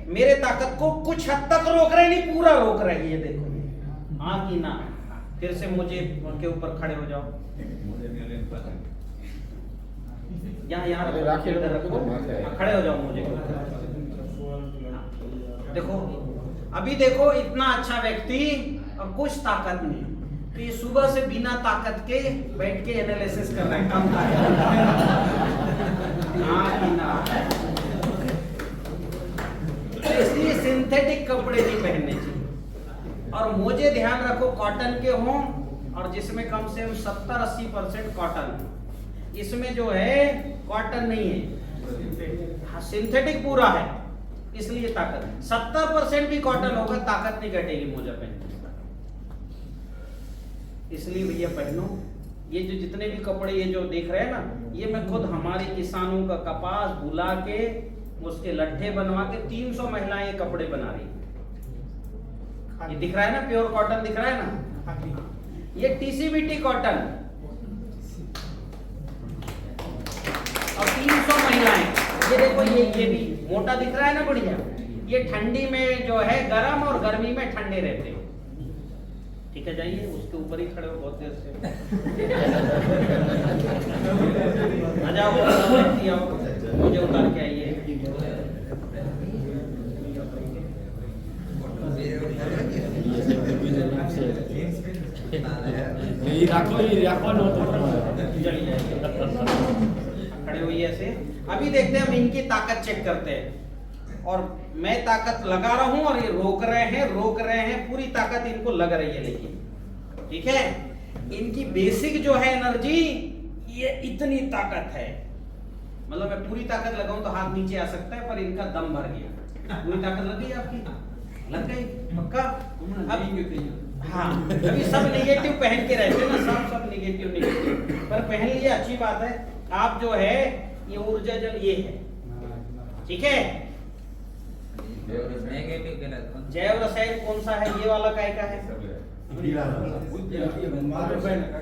मेरे ताकत को कुछ हद तक रोक रहे, नहीं पूरा रोक रहे हैं, ये देखो, हाँ कि ना। फिर से मुझे के ऊपर खड़े हो जाओ, यहाँ खड़े हो जाओ मुझे। देखो अभी देखो इतना अच्छा व्यक्ति और कुछ ताकत नहीं, तो ये सुबह से बिना ताकत के बैठ के एनालिसिस कर रहा है, कम इसलिए सिंथेटिक कपड़े नहीं पहनने चाहिए। और मोजे ध्यान रखो कॉटन के हों, और जिसमें कम से कम 70-80% कॉटन, इसमें जो है कॉटन नहीं है, सिंथेटिक पूरा है, इसलिए ताकत। 70% भी कॉटन होगा, ताकत नहीं घटेगी मोजा पहनने, इसलिए भैया पहनो। ये जो जितने भी कपड़े ये जो देख रहे हैं ना, ये मैं खुद हमारे किसानों का कपास बुला के उसके लट्ठे बनवा के 300 महिलाएं कपड़े बना रही है। ये दिख रहा है ना, प्योर कॉटन दिख रहा है ना, ये टीसीबीटी कॉटन, और 300 महिलाएं, ये देखो ये भी मोटा दिख रहा है ना, बढ़िया। ये ठंडी में जो है गरम और गर्मी में ठंडे रहते हैं। ठीक है, जाइए उसके ऊपर ही खड़े हो बहुत देर से। आ जाओ, मुझे उतार के आइए। खड़े हुई ऐसे। अभी देखते हैं, हम इनकी ताकत चेक करते हैं। और मैं ताकत लगा रहा हूं और ये रोक रहे हैं, पूरी ताकत इनको लग रही है, लेकिन ठीक है, इनकी बेसिक जो है एनर्जी, ये इतनी ताकत है, मतलब मैं पूरी ताकत लगाऊं तो हाथ नीचे आ सकता है, पर इनका दम भर गया। पूरी ताकत लग गई आपकी, लग गई पक्का। अब हाँ, अभी सब नेगेटिव पहन के रहते हैं ना, सब नेगेटिव, पर पहन लिए अच्छी बात है। आप जो है ये ऊर्जा जल ये है, ठीक है। जैव रसायन कौन सा है? ये वाला काय का है?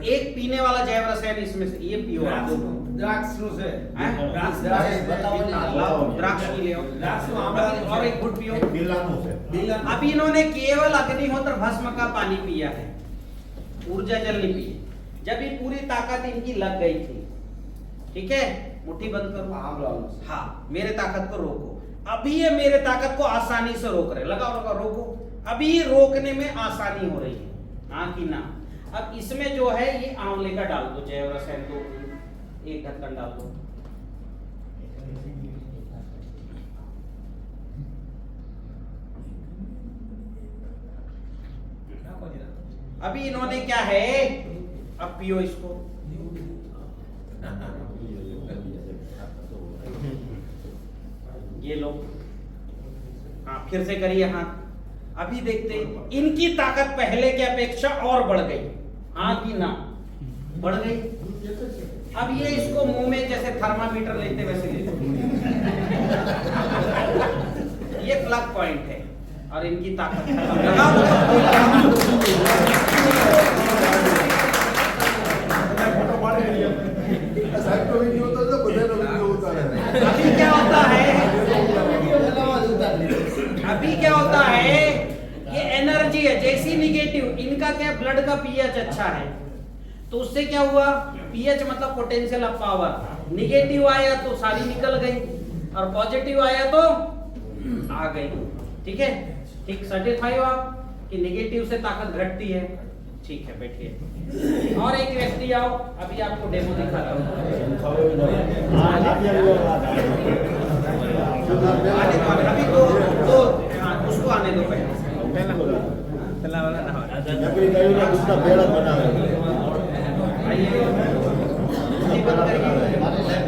एक पीने वाला जैव रसायन इसमें से, ये पियो द्राक्ष से, द्राक्ष पी ले, और एक घुट पियो। अभी इन्होंने केवल अग्निहोत्र भस्म का पानी पिया है, ऊर्जा जल नहीं पी। जब ये पूरी ताकत इनकी लग गई थी, ठीक है, मुट्ठी बंद करो, हाँ मेरे ताकत को रोको। अभी ये मेरे ताकत को आसानी से रोक रहे, लगाओ रोको। अभी रोकने में आसानी हो रही है, हाँ कि ना। अब इसमें जो है ये आंवले का डाल दो, जैव रसायन को 1 ढक्कन डाल दो। अभी इन्होंने क्या है, अब पियो इसको। ये लो, हाँ फिर से करिए हाथ। अभी देखते हैं इनकी ताकत पहले की अपेक्षा और बढ़ गई, हाँ कि ना? बढ़ गई। अब ये इसको मुंह में जैसे थर्मामीटर लेते वैसे लेते, ये प्लग पॉइंट है और इनकी ताकत अभी क्या होता है, अभी क्या होता है, ये एनर्जी है जैसी निगेटिव, इनका क्या ब्लड का पीएच अच्छा है तो उससे क्या हुआ, पीएच मतलब पोटेंशियल ऑफ पावर, निगेटिव आया तो सारी निकल गई और पॉजिटिव आया तो आ गई। ठीक है, ठीक सर्टिफाई हो आप कि निगेटिव से ताकत घटती है। ठीक है, बैठिए। और एक व्यक्ति आओ, अभी आपको डेमो दिखाता हूँ। अभी दो हाँ उसको आने दो पहला वाला ना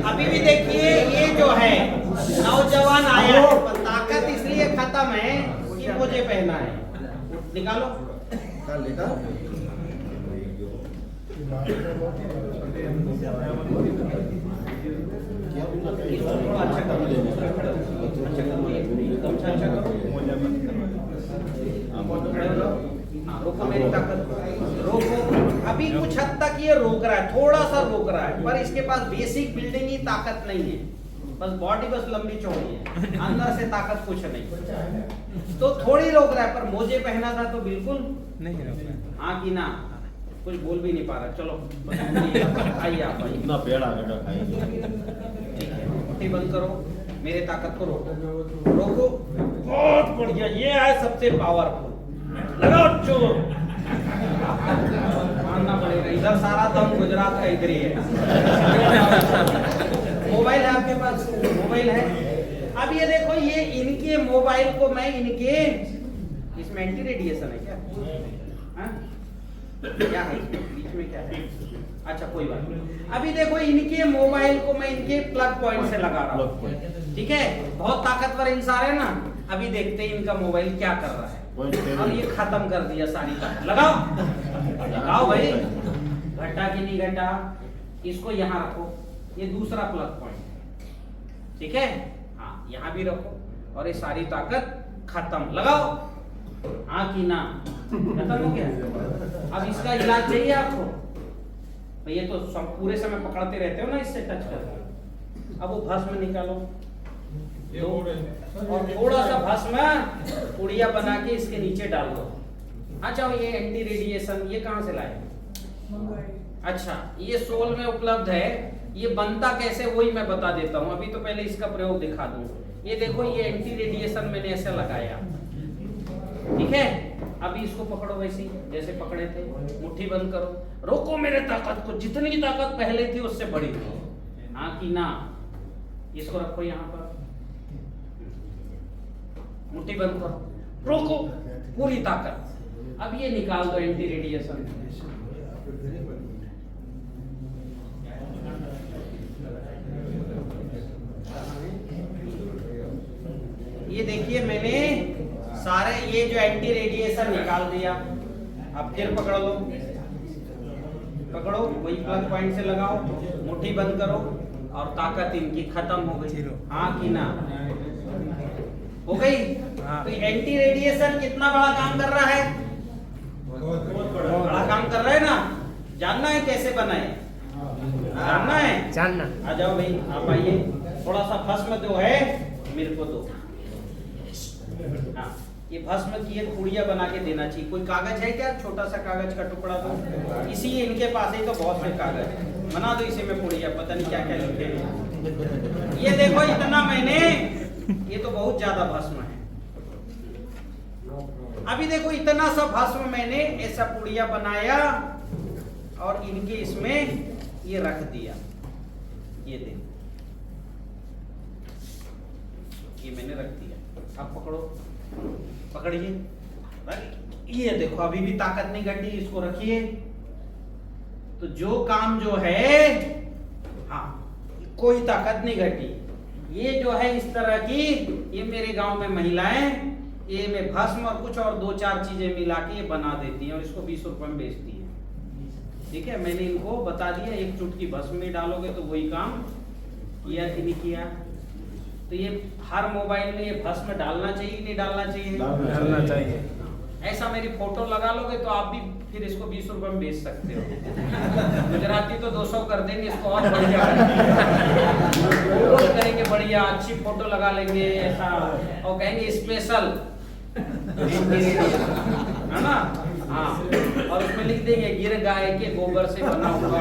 अभी भी देखिए ये जो है नौजवान आया है, ताकत इसलिए खत्म है कि मुझे पहना है। निकालो अच्छा करो, अच्छा करो। रोको मेरी ताकत, रोको। अभी कुछ हद तक ये रोक रहा है, थोड़ा सा रोक रहा है, पर इसके पास बेसिक बिल्डिंग की ताकत नहीं है, बस बॉडी बस लंबी चौड़ी है, अंदर से ताकत कुछ नहीं, तो थोड़ी रोक रहा है। पर मोजे पहना था तो बिल्कुल नहीं रोक रहा। हाँ कि ना? कुछ बोल भी नहीं पा रहा। चलो आइए आप, इतना पेड़ा खाएंगे। ठीक है, मुट्ठी बंद करो, मेरे ताकत को रोको, रोको। बहुत बढ़िया, ये है सबसे पावरफुल। लगाओ चोर, मानना पड़ेगा, इधर सारा दम गुजरात का इधर ही है। मोबाइल है आपके पास? मोबाइल है। अब ये देखो, ये इनके मोबाइल को मैं इनके, इसमें एंटी रेडिएशन है क्या? हाँ? क्या है बीच में, क्या है? अच्छा कोई बात नहीं। अभी देखो इनके मोबाइल को मैं इनके प्लग पॉइंट से लगा रहा हूँ। ठीक है, बहुत ताकतवर इंसान है ना। अभी देखते हैं इनका मोबाइल क्या कर रहा है। और ये खत्म कर दिया सारी ताकत। लगाओ लगाओ भाई, घटा कि नहीं घटा? इसको यहाँ रखो, ये दूसरा प्लग पॉइंट है। ठीक है, हाँ यहाँ भी रखो और ये सारी ताकत खत्म। लगाओ, हाँ कि ना? खत्म हो गया। अब इसका इलाज चाहिए आपको, तो ये तो सब पूरे समय पकड़ते रहते हो ना इससे टच कर। अब वो भस्म निकालो और थोड़ा सा भस्म पुड़िया बना के इसके नीचे डाल दो। अच्छा, ये एंटी रेडिएशन ये कहाँ से लाए? अच्छा, ये सोल में उपलब्ध है। ये बनता कैसे वही मैं बता देता हूँ। अभी तो पहले इसका प्रयोग दिखा दूं। ये देखो, ये एंटी रेडिएशन मैंने ऐसे लगाया। ठीक है, अभी इसको पकड़ो वैसे ही जैसे पकड़े थे, मुट्ठी बंद करो, रोको मेरे ताकत को, जितनी ताकत पहले थी उससे बड़ी थी, हाँ कि ना? इसको रखो यहाँ पर, मुट्ठी बंद करो, रोको पूरी ताकत। अब ये निकाल दो एंटी रेडिएशन। ये देखिए मैंने सारे ये जो एंटी रेडिएशन निकाल दिया। अब फिर पकड़ लो, पकड़ो, वही प्लग पॉइंट से लगाओ, मुट्ठी बंद करो और ताकत इनकी खत्म हो गई, हाँ कि ना? हो गई। तो एंटी रेडिएशन कितना बड़ा काम कर रहा है? बड़ा काम कर रहा है ना। जानना है कैसे बनाए? जानना है? जानना। आ जाओ भाई, आप आइए। थोड़ा सा भस्म जो है मेरे को दो। हाँ, ये भस्म की एक पुड़िया बना के देना चाहिए। कोई कागज है क्या? छोटा सा कागज का टुकड़ा दो। इसी इनके पास ही तो बहुत से कागज है, बना दो इसी में पुड़िया। पता नहीं क्या क्या लिखे हैं। ये देखो इतना मैंने, ये तो बहुत ज्यादा भस्म है। अभी देखो इतना सा भस्म मैंने ऐसा पुड़िया बनाया और इनके इसमें ये रख दिया। ये देखो, ये मैंने रख दिया। अब पकड़ो, पकड़िए। ये देखो अभी भी ताकत नहीं घटी, इसको रखिए। तो जो काम जो है, हाँ कोई ताकत नहीं घटी। ये जो है इस तरह की, ये मेरे गांव में महिलाएं ये में भस्म और कुछ और 2-4 चीजें मिला के ये बना देती हैं और इसको 20 रुपए में बेचती है। ठीक है, मैंने इनको बता दिया, एक चुटकी भस्म में डालोगे तो वही काम किया कि नहीं किया। तो ये हर मोबाइल में ये भस्म डालना चाहिए कि नहीं डालना चाहिए? डालना चाहिए। ऐसा मेरी फोटो लगा लोगे तो आप भी फिर इसको 20 रुपए में बेच सकते हो। गुजराती तो 200 कर देंगे, इसको और बढ़िया करेंगे, बढ़िया अच्छी फोटो लगा लेंगे ऐसा और कहेंगे स्पेशल, है ना? हाँ, और उसमें लिख देंगे गिर गाय के गोबर से बना हुआ।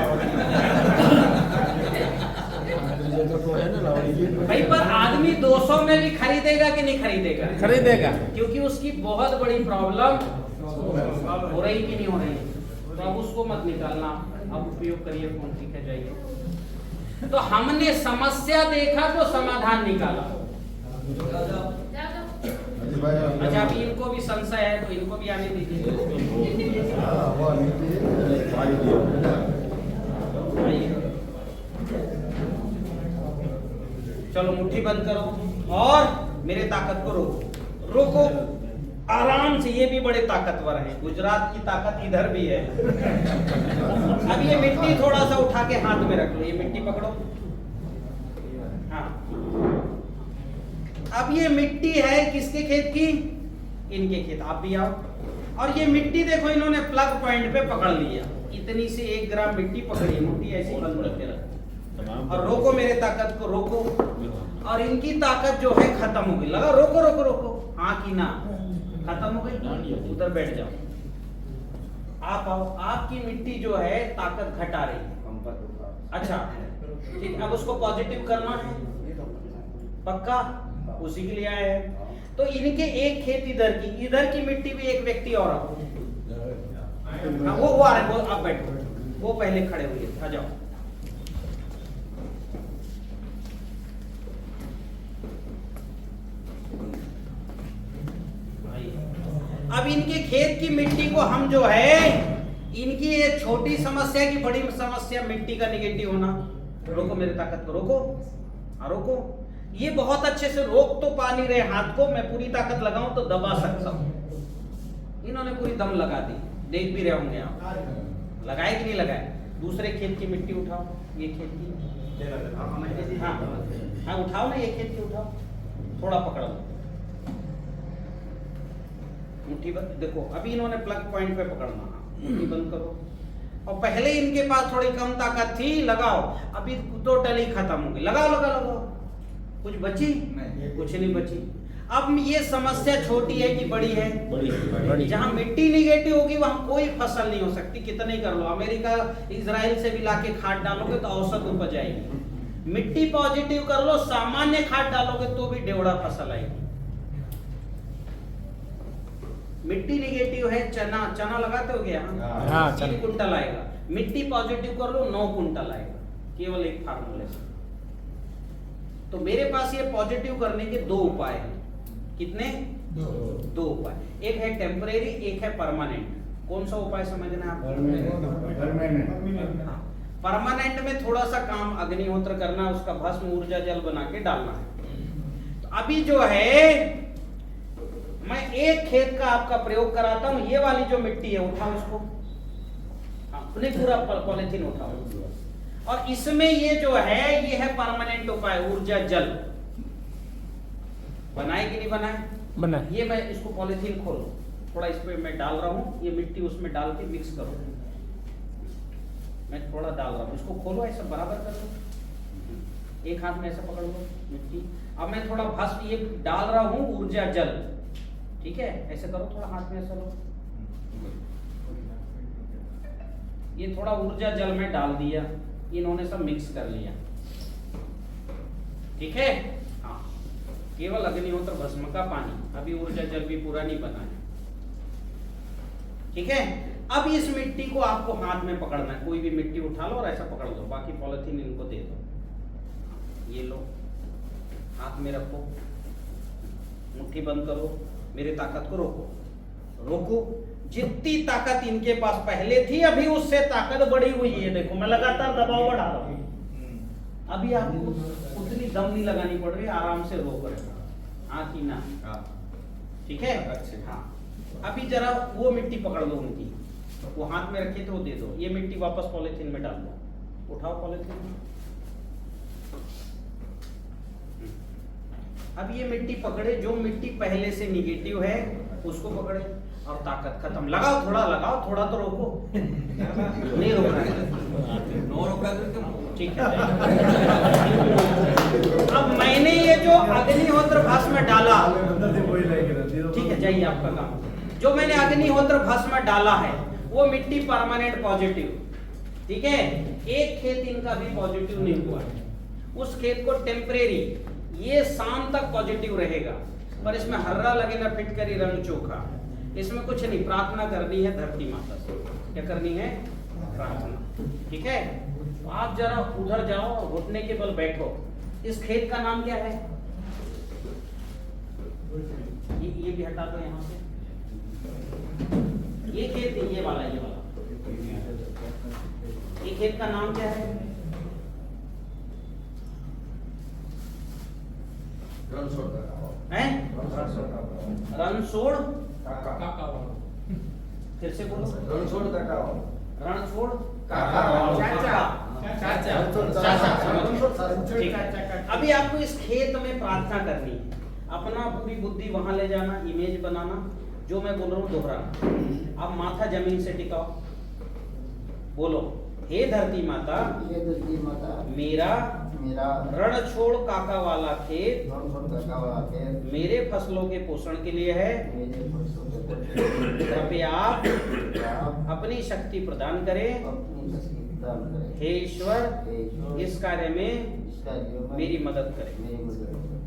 भाई पर आदमी 200 में भी खरीदेगा कि नहीं खरीदेगा? खरीदेगा, क्योंकि उसकी बहुत बड़ी प्रॉब्लम हो रही कि नहीं हो रही। तो अब उसको मत निकालना, अब उपयोग करिए फोन, ठीक है, जाइए। तो हमने समस्या देखा तो समाधान निकाला। अच्छा, अभी इनको भी संशय है तो इनको भी आने दीजिए। चलो मुट्ठी बंद करो और मेरे ताकत को रोको, रोको आराम से। ये भी बड़े ताकतवर हैं, गुजरात की ताकत इधर भी है। अब ये मिट्टी थोड़ा सा उठा के हाथ में रख लो, ये मिट्टी पकड़ो। हाँ, अब ये मिट्टी है किसके खेत की? इनके खेत। आप भी आओ। और ये मिट्टी देखो, इन्होंने प्लग पॉइंट पे पकड़ लिया, इतनी से 1 ग्राम मिट्टी पकड़ी, मुट्ठी ऐसी बंद करके रख और रोको मेरे ताकत को, रोको। और इनकी ताकत जो है खत्म हो गई। लगा, रोको रोको रोको, हाँ की ना, खत्म हो गई। उधर बैठ जाओ, आप आओ। आपकी मिट्टी जो है ताकत घटा रही है। अच्छा ठीक, अब उसको पॉजिटिव करना है, पक्का उसी के लिए आए हैं। तो इनके एक खेत इधर की मिट्टी भी एक व्यक्ति और आओ। वो आ रहे, वो आप बैठो, वो पहले खड़े हुए, आ जाओ। अब इनके खेत की मिट्टी को हम जो है, इनकी ये छोटी समस्या की बड़ी समस्या मिट्टी का निगेटिव होना। रोको मेरे ताकत को, रोको, हाँ रोको। ये बहुत अच्छे से रोक तो पा नहीं रहे हाथ को, मैं पूरी ताकत लगाऊं तो दबा सकता हूं। इन्होंने पूरी दम लगा दी, देख भी रहे होंगे आप। लगाए कि नहीं लगाए? दूसरे खेत की मिट्टी उठाओ, ये खेत की, हाँ हाँ उठाओ ना, ये खेत की उठाओ, थोड़ा पकड़ो, मुट्ठी बंद। देखो अभी इन्होंने प्लग पॉइंट पे पकड़ना, मुट्ठी बंद करो। और पहले इनके पास थोड़ी कम ताकत थी, लगाओ, अभी टोटली खत्म हो गई। लगाओ लगाओ लगाओ, कुछ बची? कुछ नहीं बची। अब ये समस्या छोटी है कि बड़ी है? बड़ी। जहां मिट्टी निगेटिव होगी वहां कोई फसल नहीं हो सकती, कितना ही कर लो। अमेरिका इजराइल से भी लाके खाद डालोगे तो औसत उपज आएगी। मिट्टी पॉजिटिव कर लो, सामान्य खाद डालोगे तो भी डेवड़ा फसल आएगी। मिट्टी निगेटिव है, चना लगाते हो गया, हाँ 3 कुंटल आएगा। मिट्टी पॉजिटिव कर लो 9 कुंटल आएगा, केवल एक फार्मूले से। तो मेरे पास ये पॉजिटिव करने के 2 उपाय हैं। कितने? 2 उपाय। एक है टेम्परेरी, एक है परमानेंट। कौन सा उपाय समझना है आपको? परमानेंट में थोड़ा सा काम अग्निहोत्र करना, उसका भस्म ऊर्जा जल बना के डालना है। तो अभी जो है मैं एक खेत का आपका प्रयोग कराता हूं। ये वाली जो मिट्टी है उठाओ इसको, नहीं पूरा पॉलिथीन उठाओ। और इसमें ये जो है ये है परमानेंट उपाय, ऊर्जा जल। बनाए कि नहीं बनाए? बनाए। ये मैं इसको पॉलिथीन खोलो, थोड़ा इस पे मैं डाल रहा हूं, ये मिट्टी उसमें डाल के मिक्स करो। मैं थोड़ा डाल रहा हूं, इसको खोलो, ऐसा बराबर कर लो, एक हाथ में ऐसा पकड़ लो मिट्टी। अब मैं थोड़ा भस्म ये डाल रहा हूं, ऊर्जा जल, ठीक है, ऐसे करो, थोड़ा हाथ में ऐसा लो। ये थोड़ा ऊर्जा जल में डाल दिया, इन्होंने सब मिक्स कर लिया, ठीक है। हाँ, केवल अग्निहोत्र भस्म का पानी, अभी ऊर्जा जल भी पूरा नहीं बना है, ठीक है। अब इस मिट्टी को आपको हाथ में पकड़ना है, कोई भी मिट्टी उठा लो और ऐसा पकड़ लो, बाकी पॉलिथीन इनको दे दो। ये लो, हाथ में रखो, मुट्ठी बंद करो, मेरे ताकत को रोको, रोको। जितनी ताकत इनके पास पहले थी अभी उससे ताकत बढ़ी हुई है। देखो मैं लगातार दबाव बढ़ा रहा हूं, अभी आपको उतनी दम नहीं लगानी पड़ रही, आराम से रोक रहे। हाँ कि ना? ठीक है। हाँ, अभी जरा वो मिट्टी पकड़ लो उनकी, वो हाथ में रखे थे वो दे दो। ये मिट्टी वापस पॉलिथीन में डाल दो, उठाओ पॉलिथीन। अब ये मिट्टी पकड़े, जो मिट्टी पहले से निगेटिव है उसको पकड़े और ताकत खत्म। लगाओ, थोड़ा तो रोको। नहीं रोकना है, ठीक है। अब मैंने ये जो अग्निहोत्र भस्म डाला, ठीक है, जाइए आपका काम। जो मैंने अग्निहोत्र भस्म डाला है वो मिट्टी परमानेंट पॉजिटिव, ठीक है। एक खेत इनका भी पॉजिटिव नहीं हुआ है, उस खेत को टेम्परेरी, ये शाम तक पॉजिटिव रहेगा, पर इसमें हर्रा लगे ना फिटकरी रंग चोखा। इसमें कुछ नहीं, प्रार्थना करनी है धरती माता से। क्या करनी है? प्रार्थना, ठीक है। तो आप जरा उधर जाओ और घुटने के बल बैठो। इस खेत का नाम क्या है? ये भी हटा दो यहाँ से। ये खेत, ये वाला ये खेत का नाम क्या है? रणछोड़। फिर से बोलो। रणछोड़ ठीक है। अभी आपको इस खेत में प्रार्थना करनी है, अपना पूरी बुद्धि वहां ले जाना, इमेज बनाना, जो मैं बोल रहा हूँ दोहराना। आप माथा जमीन से टिकाओ, बोलो, हे धरती माता, मेरा रणछोड़ काका वाला खेत मेरे फसलों के पोषण के लिए है। कृपया आप अपनी शक्ति प्रदान करें। हे ईश्वर, इस कार्य में मेरी मदद करें।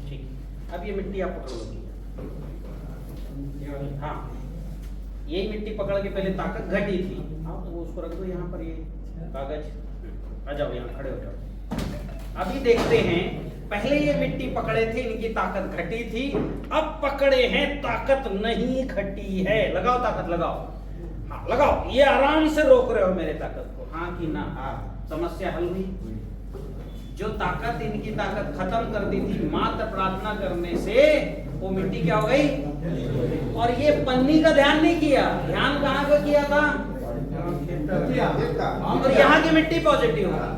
ठीक, अब ये मिट्टी आप पकड़ लो। हाँ, यही मिट्टी पकड़ के पहले ताकत घटी थी। हाँ, तो उसको रख दो यहाँ पर, ये कागज। आ जाओ यहाँ, खड़े हो जाओ। अभी देखते हैं, पहले ये मिट्टी पकड़े थे, इनकी ताकत घटी थी, अब पकड़े हैं ताकत नहीं घटी है। लगाओ ताकत, लगाओ। हाँ, लगाओ। ये आराम से रोक रहे हो मेरे ताकत को, हाँ कि ना? समस्या हल हुई। जो ताकत, इनकी ताकत खत्म कर दी थी मात्र प्रार्थना करने से, वो मिट्टी क्या हो गई? और ये पन्नी का ध्यान नहीं किया, ध्यान कहाँ का किया था? और यहाँ की मिट्टी पॉजिटिव है।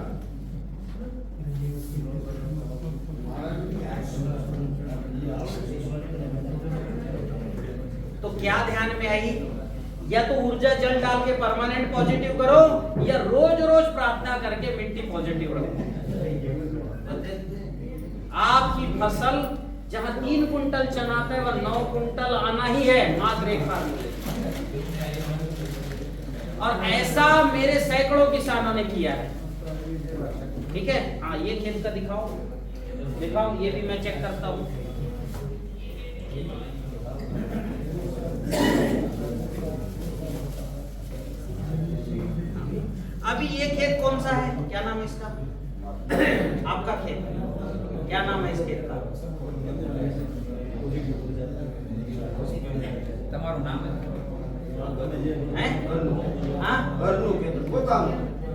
तो क्या ध्यान में आई? या तो ऊर्जा जल डाल के परमानेंट पॉजिटिव करो, या रोज रोज प्रार्थना करके मिट्टी पॉजिटिव रखो। आपकी फसल जहां 3 कुंटल चना आता है, वह 9 कुंटल आना ही है, मात्र एक बार। और ऐसा मेरे सैकड़ों किसानों ने किया है, ठीक है। हाँ, ये खेत का दिखाओ, दिखाओ, ये भी मैं चेक करता हूँ। अभी ये खेत कौन सा है? क्या नाम है इसका? आपका खेत, क्या नाम है इस खेत का? तुम्हारा नाम है?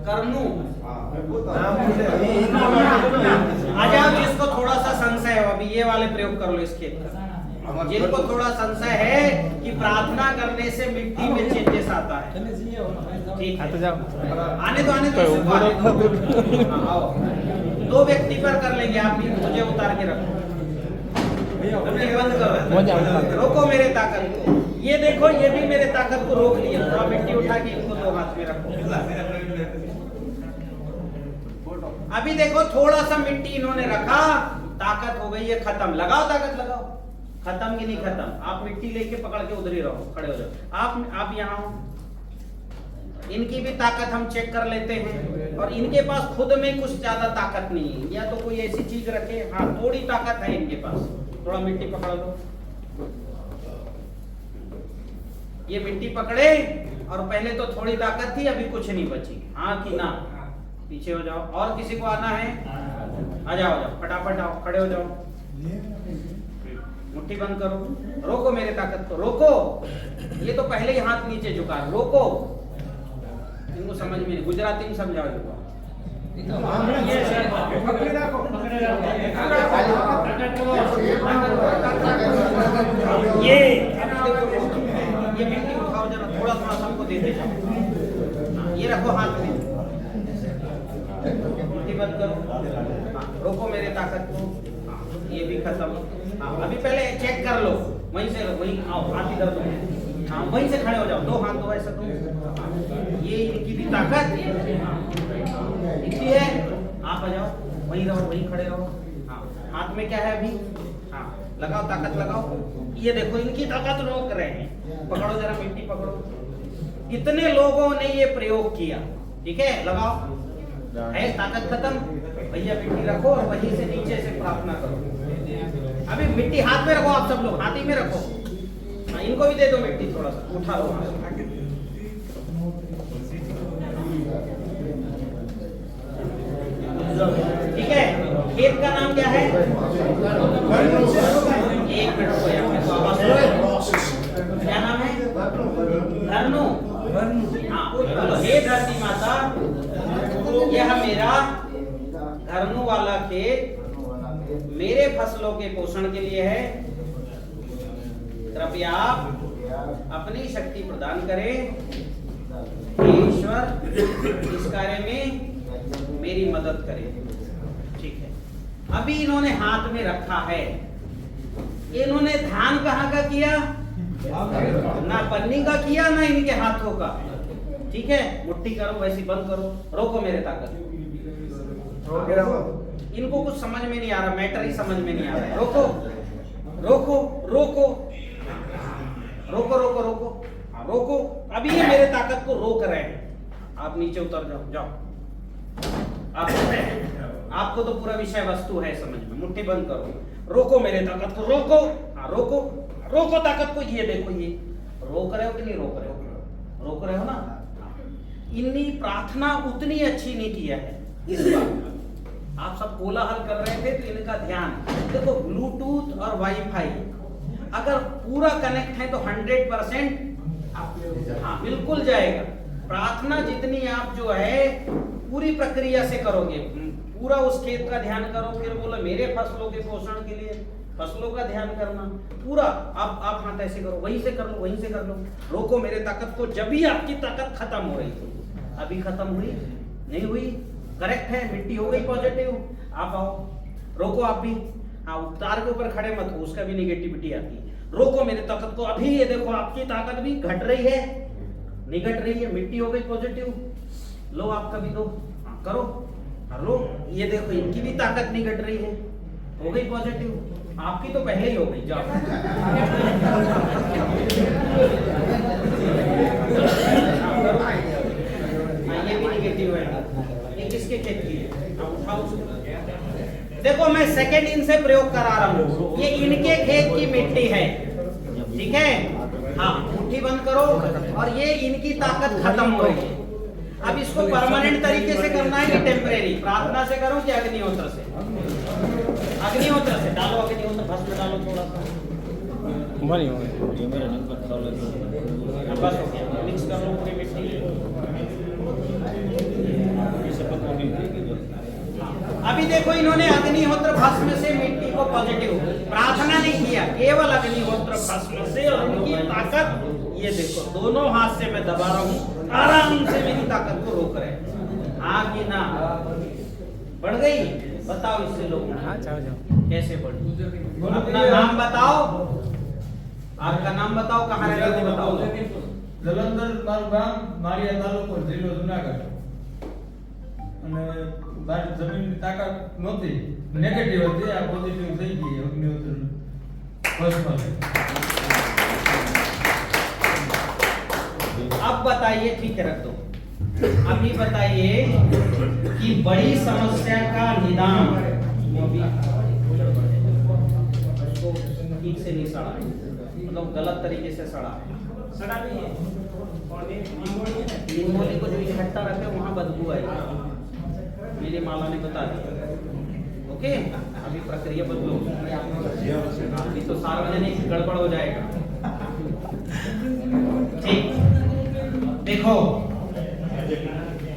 करनू। आ जाओ, जिसको थोड़ा सा संशय हो, अभी ये वाले प्रयोग कर लो इस खेत का। जिनको थोड़ा संशय है कि प्रार्थना करने से मिट्टी में चेंजेस आता है, ठीक है, आने दो, आने दो। आओ, 2 व्यक्ति पर कर लेंगे, आप भी मुझे उतार के रखो, बंद करो, रोको मेरे ताकत को। ये देखो, ये भी मेरे ताकत को रोक लिया। थोड़ा मिट्टी उठा के इनको 2 हाथ में रखो। अभी देखो, थोड़ा सा मिट्टी इन्होंने रखा, ताकत हो गई है खत्म। लगाओ ताकत, लगाओ। खत्म की नहीं खत्म, आप मिट्टी लेके पकड़ के उधर ही रहो, खड़े हो जाओ। आप यहाँ हो। इनकी भी ताकत हम चेक कर लेते हैं, और इनके पास खुद में कुछ ज्यादा ताकत नहीं है, या तो कोई ऐसी चीज रखे। हाँ, थोड़ी ताकत है इनके पास। थोड़ा मिट्टी पकड़ लो। ये मिट्टी पकड़े, और पहले तो थोड़ी ताकत थी, अभी कुछ नहीं बची। हाँ कि ना? पीछे हो जाओ। और किसी को आना है? आ जाओ, जाओ, फटाफट आओ, खड़े हो जाओ। मुट्ठी बंद करो, रोको मेरे ताकत को, रोको। ये तो पहले ही हाथ नीचे झुका, रोको। इनको समझ में नहीं, गुजराती में समझाओ इनको। ये ताकत को, हाँ, ये भी खत्म। हाँ, अभी पहले चेक कर लो, वहीं से वहीं आओ, हाथ इधर दो, हाँ वहीं से खड़े हो जाओ, दो हाथ दो ऐसा दो, ये इनकी भी ताकत इतनी है। आप आ जाओ, वहीं रहो, वहीं खड़े रहो। हाँ, हाथ में क्या है अभी, हाँ लगाओ, ताकत लगाओ। ये देखो इनकी ताकत रोक रहे हैं, पकड़ो जरा मिट्टी पकड़ो। कितने लोगों ने ये प्रयोग किया, ठीक है, लगाओ, है ताकत खत्म। भैया मिट्टी रखो और वहीं से नीचे से प्रार्थना करो। अभी मिट्टी हाथ में रखो, आप सब लोग हाथ ही में रखो। हाँ, इनको भी दे दो मिट्टी, थोड़ा सा उठा लो। ठीक है, खेत का नाम क्या है? एक मिनट को क्या नाम है? धरनु। हाँ बोलो, हे धरती माता, यह मेरा धरनु वाला खेत मेरे फसलों के पोषण के लिए है। कृपया आप अपनी शक्ति प्रदान करें। हे ईश्वर, इस कार्य में मेरी मदद करें। ठीक है, अभी इन्होंने हाथ में रखा है, इन्होंने ध्यान कहाँ का किया? ना पन्नी का किया, ना इनके हाथों का। ठीक है, मुट्ठी करो, वैसी बंद करो, रोको मेरे ताकत। इनको कुछ समझ में नहीं आ रहा, मैटर ही समझ में नहीं आ रहा है। रोको रोको रोको रोको रोको रोको, हाँ, रोको। अभी ये मेरे ताकत को रोक रहे हैं। आप नीचे उतर जाओ, जाओ। आपको तो पूरा विषय वस्तु है समझ में। मुट्ठी बंद करो, रोको मेरे ताकत को, रोको। हाँ रोको, रोको ताकत को। ये देखो, ये रोक रहे हो कि नहीं रोक रहे हो? रोक रहे हो ना। इनकी प्रार्थना उतनी अच्छी नहीं किया है इस बार। आप सब कोलाहल कर रहे थे तो इनका ध्यान देखो, ब्लूटूथ और वाईफाई अगर पूरा कनेक्ट है तो 100% हाँ बिल्कुल जाएगा। प्रार्थना जितनी आप जो है पूरी प्रक्रिया से करोगे, पूरा उस खेत का ध्यान करो, फिर बोला मेरे फसलों के पोषण के लिए फसलों का ध्यान करना पूरा। आप हाथ ऐसे करो, वहीं से कर लो, वहीं से कर लो। रोको मेरे ताकत को। जब भी आपकी ताकत खत्म हो रही थी, अभी खत्म हुई नहीं हुई? करेक्ट है, मिट्टी हो गई पॉजिटिव। आप आओ, रोको आप भी। हाँ, तार के ऊपर खड़े मत हो, उसका भी नेगेटिविटी आती है। रोको मेरे ताकत को। अभी ये देखो, आपकी ताकत भी घट रही है, नहीं घट रही है, मिट्टी हो गई पॉजिटिव। लो आपका भी दो, हाँ करो, हाँ लो। ये देखो, इनकी भी ताकत नहीं घट रही है, हो गई पॉजिटिव। आपकी तो पहले ही हो गई, जाओ। ये भी नेगेटिव है, ये किसके खेत की है? उठाओ उसको। देखो, मैं सेकंड इनसे प्रयोग करा रहा हूँ, ये इनके खेत की मिट्टी है, ठीक है। हाँ, मुट्ठी बंद करो और ये इनकी ताकत खत्म हो रही है। अब इसको परमानेंट तरीके से करना है कि टेम्परेरी? प्रार्थना से करो कि अग्निहोत्र से? अग्निहोत्र से डालो, अग्निहोत्र भस्म डालो थोड़ा सा, बस हो गया। मिक्स कर लो पूरी मिट्टी। अभी देखो, इन्होंने अग्निहोत्र भस्म से मिट्टी को पॉजिटिव, प्रार्थना नहीं किया, केवल अग्निहोत्र भस्म से। और उनकी ताकत ये देखो, दोनों हाथ से मैं दबा रहा हूँ, आराम से मेरी ताकत को रोक रहे हैं। हाँ कि ना? बढ़ गई? बताओ इससे लोग कैसे बढ़ी? अपना नाम बताओ, आपका नाम बताओ, कहाँ रहते हो बताओ। જલંધર મારું ગામ માળિયા તાલુકો જિલ્લો જુનાગઢ અને મારી જમીનની તાકાત નહોતી, નેગેટિવ હતી, આ પોઝિટિવ થઈ ગઈ અગ્નિહોત્ર ભસ્મ। अब बताइए, ठीक है रख दो। अभी बताइए कि बड़ी समस्या का निदान उसको ठीक से नहीं सड़ा, मतलब गलत तरीके से सड़ा भी है। निमोली को जो इकट्ठा रखे वहां बदबू आएगी, मेरी माला ने बता दिया। ओके, अभी प्रक्रिया बदलो, अभी तो सार्वजनिक गड़बड़ हो जाएगा। ठीक, देखो,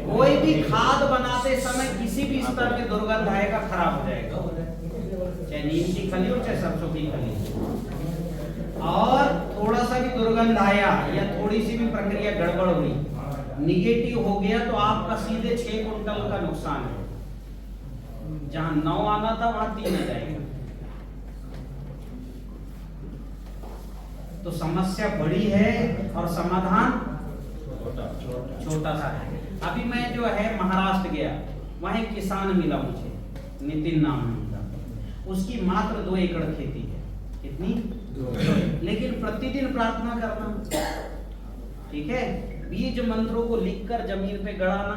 कोई भी खाद बनाते समय किसी भी स्तर पे दुर्गंध आएगा, खराब हो जाएगा, चाहे नीम की खली हो चाहे सरसों की खली। और थोड़ा सा भी दुर्गंध आया या थोड़ी सी भी प्रक्रिया गड़बड़ हुई, निगेटिव हो गया, तो आपका सीधे 6 कुंटल का नुकसान है। जहां 9 आना था वहां 3 आ जाएगा। तो समस्या बड़ी है और समाधान छोटा सा है। अभी मैं जो है महाराष्ट्र गया, वहां एक किसान मिला मुझे, नितिन नाम है उनका। उसकी मात्र 2 एकड़ खेती है। कितनी? 2। लेकिन प्रतिदिन प्रार्थना करना, ठीक है, बीज मंत्रों को लिखकर जमीन पे गड़ाना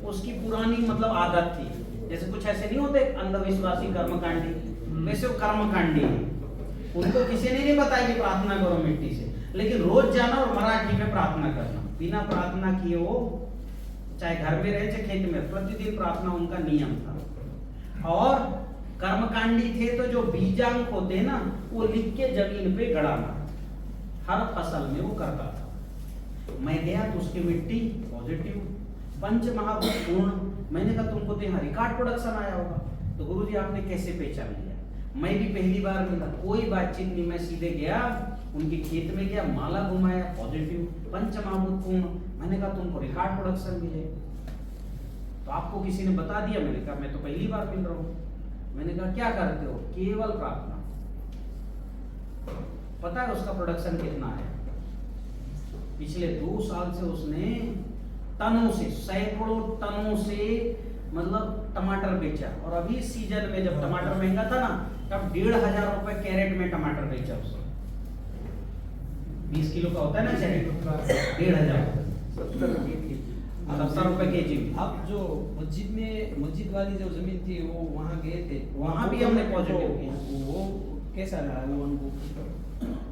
उसकी पुरानी मतलब आदत थी। जैसे कुछ ऐसे नहीं होते अंधविश्वासी कर्मकांडी, वैसे वो कर्मकांडी है। उनको किसी ने नहीं बताया कि प्रार्थना करो मिट्टी से, लेकिन रोज जाना और मराठी में प्रार्थना करना, बिना प्रार्थना किए वो चाहे घर में रहे चाहे खेत में, प्रतिदिन प्रार्थना उनका नियम था। और कर्मकांडी थे तो जो बीजांक होते हैं ना वो लिख के जमीन पे गड़ाना हर फसल में वो करता था। मैं गया तो उसकी मिट्टी पॉजिटिव, पंच महाभूत पूर्ण। मैंने कहा तुमको तो यहाँ रिकॉर्ड प्रोडक्शन आया होगा। तो गुरुजी आपने कैसे पहचान लिया? मैं भी पहली बार मिला, कोई बातचीत नहीं, मैं सीधे गया उनके खेत में गया, माला घुमाया, पॉजिटिव, पंच महाभूत पूर्ण। मैंने कहा तुमको रिकॉर्ड प्रोडक्शन मिले तो आपको किसी ने बता दिया? मैंने कहा मैं तो पहली बार मिल रहा हूँ। मैंने कहा क्या करते हो? केवल प्रार्थना। पता है उसका प्रोडक्शन कितना है? पिछले 2 साल से उसने टनों से, सैकड़ों टनों से मतलब टमाटर बेचा। और अभी सीजन में जब टमाटर महंगा था ना, तब 1,500 रुपए कैरेट में टमाटर बेचा उसने। 20 किलो का होता है ना कैरेट, 1,500, 70 रुपए केजी। आप जो मस्जिद वाली जो जमीन थी वो वहाँ गए थे, वहाँ भी हमने पॉजिटिव किया। वो कैसा रहा वो अनुभव?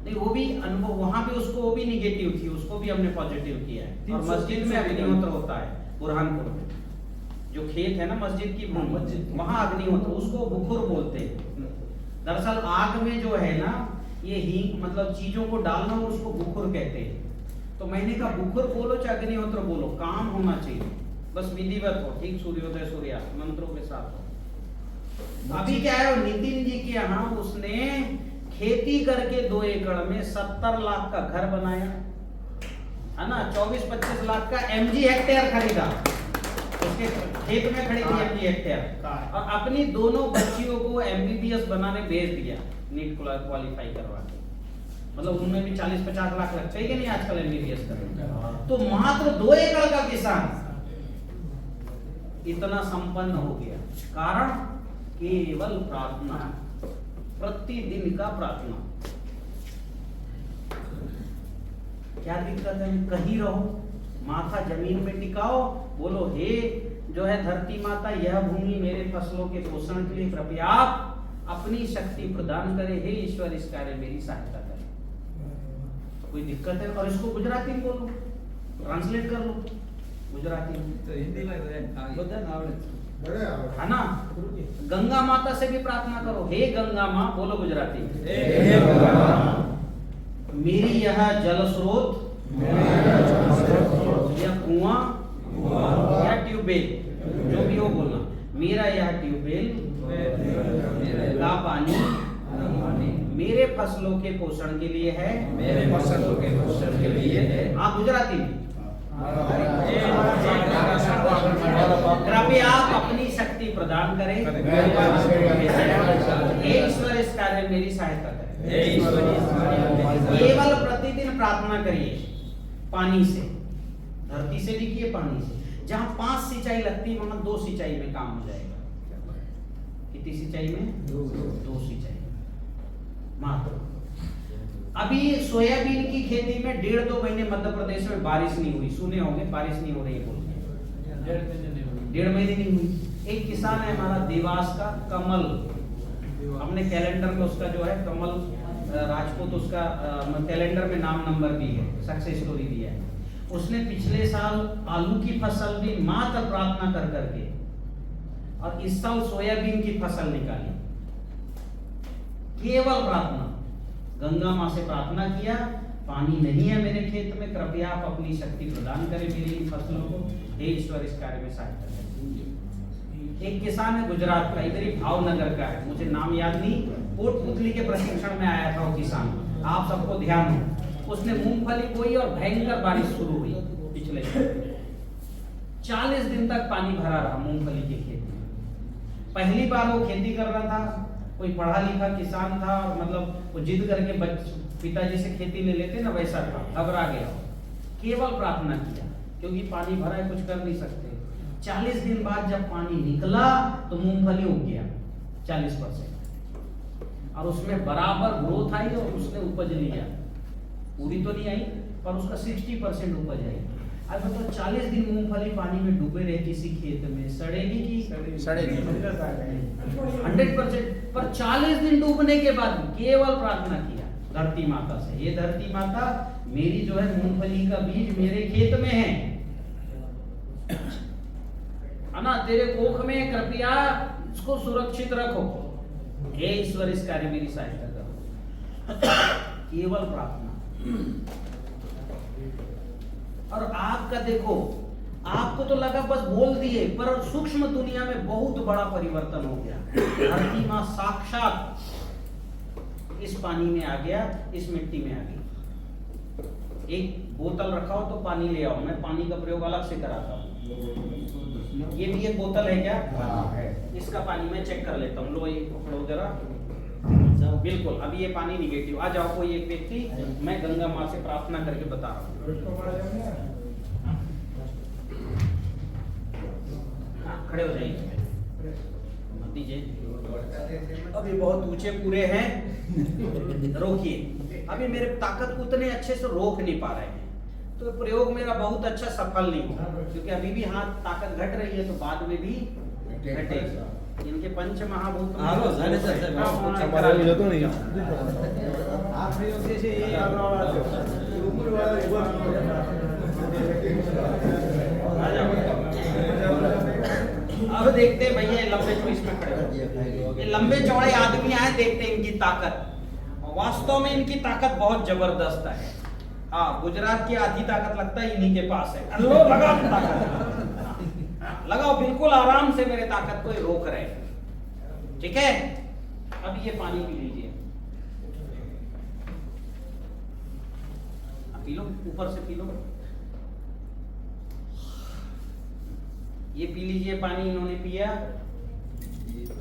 नहीं, वो भी अनुभव, वहाँ भी उसको वो भी निगेटिव थी, उसको भी हमने पॉजिटिव किया है। और मस्जिद में अग्निहोत्र होता है, बुरहानपुर में जो खेत है ना मस्जिद की भूमि, वहाँ अग्निहोत्र, उसको बुखुर बोलते हैं। दरअसल आग में जो है ना ये हींग मतलब चीजों को डालना, उसको बुखुर कहते हैं। तो मैंने कहा बुखुर बोलो चाहे अग्निहोत्र बोलो, काम होना चाहिए, बस विधिवत हो, ठीक सूर्योदय सूर्यास्त मंत्रों के साथ हो। अभी क्या है, नितिन जी के यहाँ उसने खेती करके 2 एकड़ में 70 लाख का घर बनाया है ना, 24-25 लाख का MG हेक्टेयर खरीदा, उसके खेत में खरीदी MG हेक्टेयर, और अपनी दोनों बच्चियों को MBBS बनाने भेज दिया, नीट क्वालिफाई करवा के। मतलब उनमें भी 40-50 लाख लगते हैं कि नहीं आजकल MBBS करने। तो मात्र 2 एकड़ का किसान इतना संपन्न हो गया, कारण केवल प्रार्थना, प्रतिदिन का प्रार्थना। क्या दिक्कत है? कहीं रहो, माथा जमीन पे टिकाओ, बोलो हे जो है धरती माता, यह भूमि मेरे फसलों के पोषण के लिए कृपया आप अपनी शक्ति प्रदान करे, हे ईश्वर इस कार्य मेरी सहायता करे। कोई दिक्कत है? और इसको गुजराती में बोलो, ट्रांसलेट कर लो गुजराती में, तो हिंदी में बदन आवड़े है ना। गंगा माता से भी प्रार्थना करो, हे गंगा माँ, बोलो गुजराती में, मेरी यह जल स्रोत या कुआं या ट्यूबवेल, जो भी हो बोलना, मेरा यह ट्यूबवेल का पानी मेरे फसलों के पोषण के लिए है, मेरे फसलों के पोषण के लिए है। आप गुजराती में, कृपया आप अपनी शक्ति प्रदान करें, हे ईश्वर इस कार्य में मेरी सहायता करें। केवल प्रतिदिन प्रार्थना करिए, पानी से, धरती से भी किए, पानी से। जहां 5 सिंचाई लगती है वहां 2 सिंचाई में काम हो जाएगा। कितनी सिंचाई में? 2 सिंचाई मात्र। अभी सोयाबीन की खेती में 1.5-2 महीने मध्य प्रदेश में बारिश नहीं हुई, सुने होंगे बारिश नहीं हो रही बोल के, 1.5 महीने नहीं हुई। एक किसान है हमारा देवास का, कमल, हमने कैलेंडर में उसका जो है कमल राजपूत, उसका कैलेंडर में नाम नंबर भी है, सक्सेस स्टोरी दिया है। उसने पिछले साल आलू की फसल भी मात्र प्रार्थना कर करके, और इस साल सोयाबीन की फसल निकाली, केवल प्रार्थना। गंगा माँ से प्रार्थना किया, पानी नहीं है मेरे खेत में, कृपया आप अपनी शक्ति प्रदान करें मेरी इन फसलों को, हे ईश्वर इस कार्य में सहायता करें। एक किसान है गुजरात का, इधर ही भावनगर का है, मुझे नाम याद नहीं, कोटपुतली के प्रशिक्षण में आया था वो किसान, आप सबको ध्यान हो। उसने मूंगफली बोई और भयंकर बारिश शुरू हुई पिछले 40 दिन तक पानी भरा रहा मूंगफली के खेत में, पहली बार वो खेती कर रहा था, कोई पढ़ा लिखा किसान था, और मतलब वो जिद करके पिताजी से खेती ले लेते ना, वैसा था, घबरा गया, केवल प्रार्थना किया, क्योंकि पानी भरा है, कुछ कर नहीं सकते। 40 दिन बाद जब पानी निकला तो मूंगफली उग गया 40%, और उसमें बराबर ग्रोथ आई और उसने उपज लिया, पूरी तो नहीं आई पर उसका 60% उपज आई। अब बताओ 40 दिन मूंगफली पानी में डूबे रहे किसी खेत में, सड़ेगी कि सड़ेगी 100%। पर 40 दिन डूबने के बाद केवल प्रार्थना किया धरती माता से, ये धरती माता मेरी जो है मूंगफली का बीज मेरे खेत में है ना, तेरे कोख में, कृपया इसको सुरक्षित रखो, हे ईश्वर इस कार्य मेरी सहायता करो। केवल प्रार्थना। और आपका देखो, आपको तो लगा बस बोल दिए, पर सूक्ष्म दुनिया में बहुत बड़ा परिवर्तन हो गया। धरती मां साक्षात इस पानी में आ गया, इस मिट्टी में आ गई। एक बोतल रखा हो तो पानी ले आओ, मैं पानी का प्रयोग अलग से कराता हूँ। ये भी एक बोतल है क्या? है। इसका पानी मैं चेक कर लेता हूँ। लो ये पकड़ो जरा, बिल्कुल अभी ये पानी निगेटिव। आ जाओ कोई एक व्यक्ति, मैं गंगा माँ से प्रार्थना करके बता रहा हूँ। हाँ, खड़े हो जाइए, मत दीजिए। अभी बहुत ऊंचे पूरे हैं, रोकिए। अभी मेरे ताकत उतने अच्छे से रोक नहीं पा रहे हैं, तो प्रयोग मेरा बहुत अच्छा सफल नहीं होगा, क्योंकि अभी भी हाथ ताकत घट रही है, तो बाद में भी घटेगा। इनके पंच महाभूत अब देखते हैं भैया, लंबे चौड़े में खड़े हो, ये लंबे चौड़े आदमी आए, देखते हैं इनकी ताकत। वास्तव में इनकी ताकत बहुत जबरदस्त है। हाँ, गुजरात की आधी ताकत लगता है इन्हीं के पास है। लो लगाओ ताकत, लगाओ, बिल्कुल आराम से मेरे ताकत को रोक रहे हैं। ठीक है, अब ये पानी पी लीजिए, पी लो, ऊपर से पी लो। ये पी लीजिए पानी, इन्होंने पिया,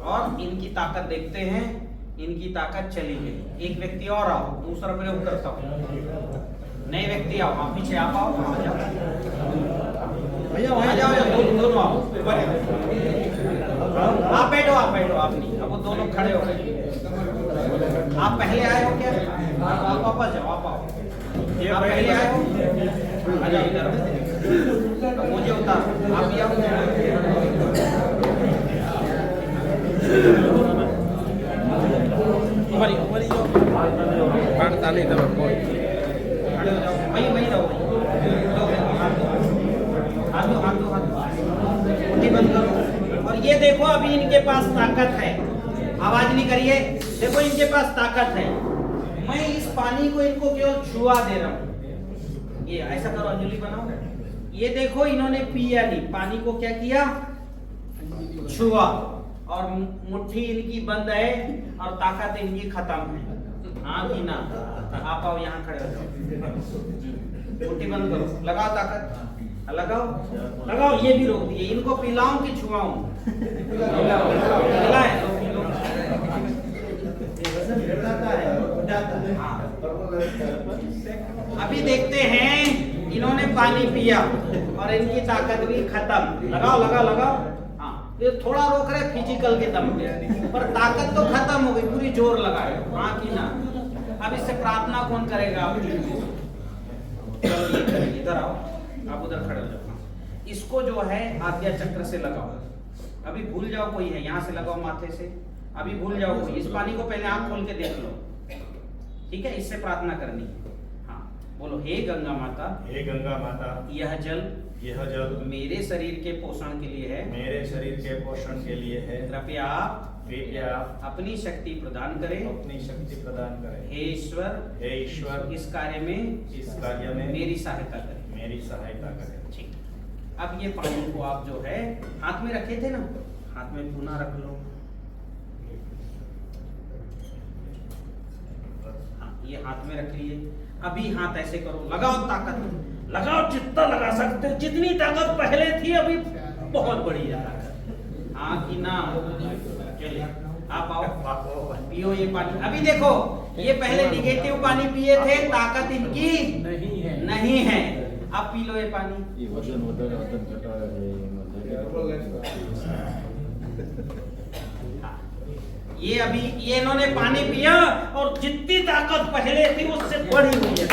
और इनकी ताकत देखते हैं। इनकी ताकत चली गई। एक व्यक्ति और आओ, दूसरा प्रयोग करता हूँ। नए व्यक्ति आओ, आप पीछे आप आओ, भैया वहां जाओ, दोनों आओ, आप बैठो, आप नहीं, अब वो दोनों खड़े हो गए। आप पहले आए हो क्या? आप वापस जाओ, आप आओ, आप पहले आए हो, आ जाओ इधर, मुझे उतार, आप भी आओ। वही रहो, मुट्ठी बंद करो। और ये देखो, अभी इनके पास ताकत है, आवाज नहीं करिए, देखो इनके पास ताकत है। मैं इस पानी को इनको केवल छुआ दे रहा हूँ। ये ऐसा करो, अंजलि बनाओ। ये देखो, इन्होंने पिया नहीं, पानी को क्या किया? छुआ, और मुट्ठी इनकी बंद है, और ताकत इनकी खत्म है। हाँ कि ना? आप आओ, यहाँ खड़े हो जाओ, मुट्ठी बंद करो, लगाओ ताकत, लगाओ। ये भी रोक दिए। इनको पिलाऊं कि छुआऊं? पिलाएं, अभी देखते हैं, इन्होंने पानी पिया और इनकी ताकत भी खत्म। लगाओ। हाँ, ये थोड़ा रोक रहे फिजिकल के दम पे, पर ताकत तो खत्म हो गई, पूरी जोर लगाए। हाँ कि ना? अब इससे प्रार्थना कौन करेगा? इधर आओ, आप उधर खड़े हो जाओ। इसको जो है आज्ञा चक्र से लगाओ। अभी भूल जाओ कोई है, यहाँ से लगाओ माथे से। अभी भूल जाओ कोई, इस पानी को पहले आंख खोल के देख लो, ठीक है? इससे प्रार्थना करनी है। हाँ, बोलो, हे गंगा माता, हे गंगा माता, यह जल मेरे शरीर के पोषण के लिए है, मेरे शरीर के पोषण के लिए है। कृपया अपनी शक्ति प्रदान करें, अपनी शक्ति प्रदान करें। हे ईश्वर, इस कार्य में मेरी सहायता करें। ठीक। अब ये पानी को आप जो है हाथ में रखे थे ना, हाथ में पुनः रख लो। हाँ, ये हाथ में रख लिए। अभी हाथ ऐसे करो, लगाओ ताकत, लगाओ जितना लगा सकते हो, जितनी ताकत पहले थी अभी बहुत बड़ी है ताकत। हाँ कि ना? चलिए आप आओ, पियो ये पानी। अभी देखो, ये पहले निगेटिव पानी पिए थे, ताकत इनकी नहीं है। अब पी लो ये पानी। ये अभी ये इन्होंने पानी पिया और जितनी ताकत पहले थी उससे बढ़ी हुई है।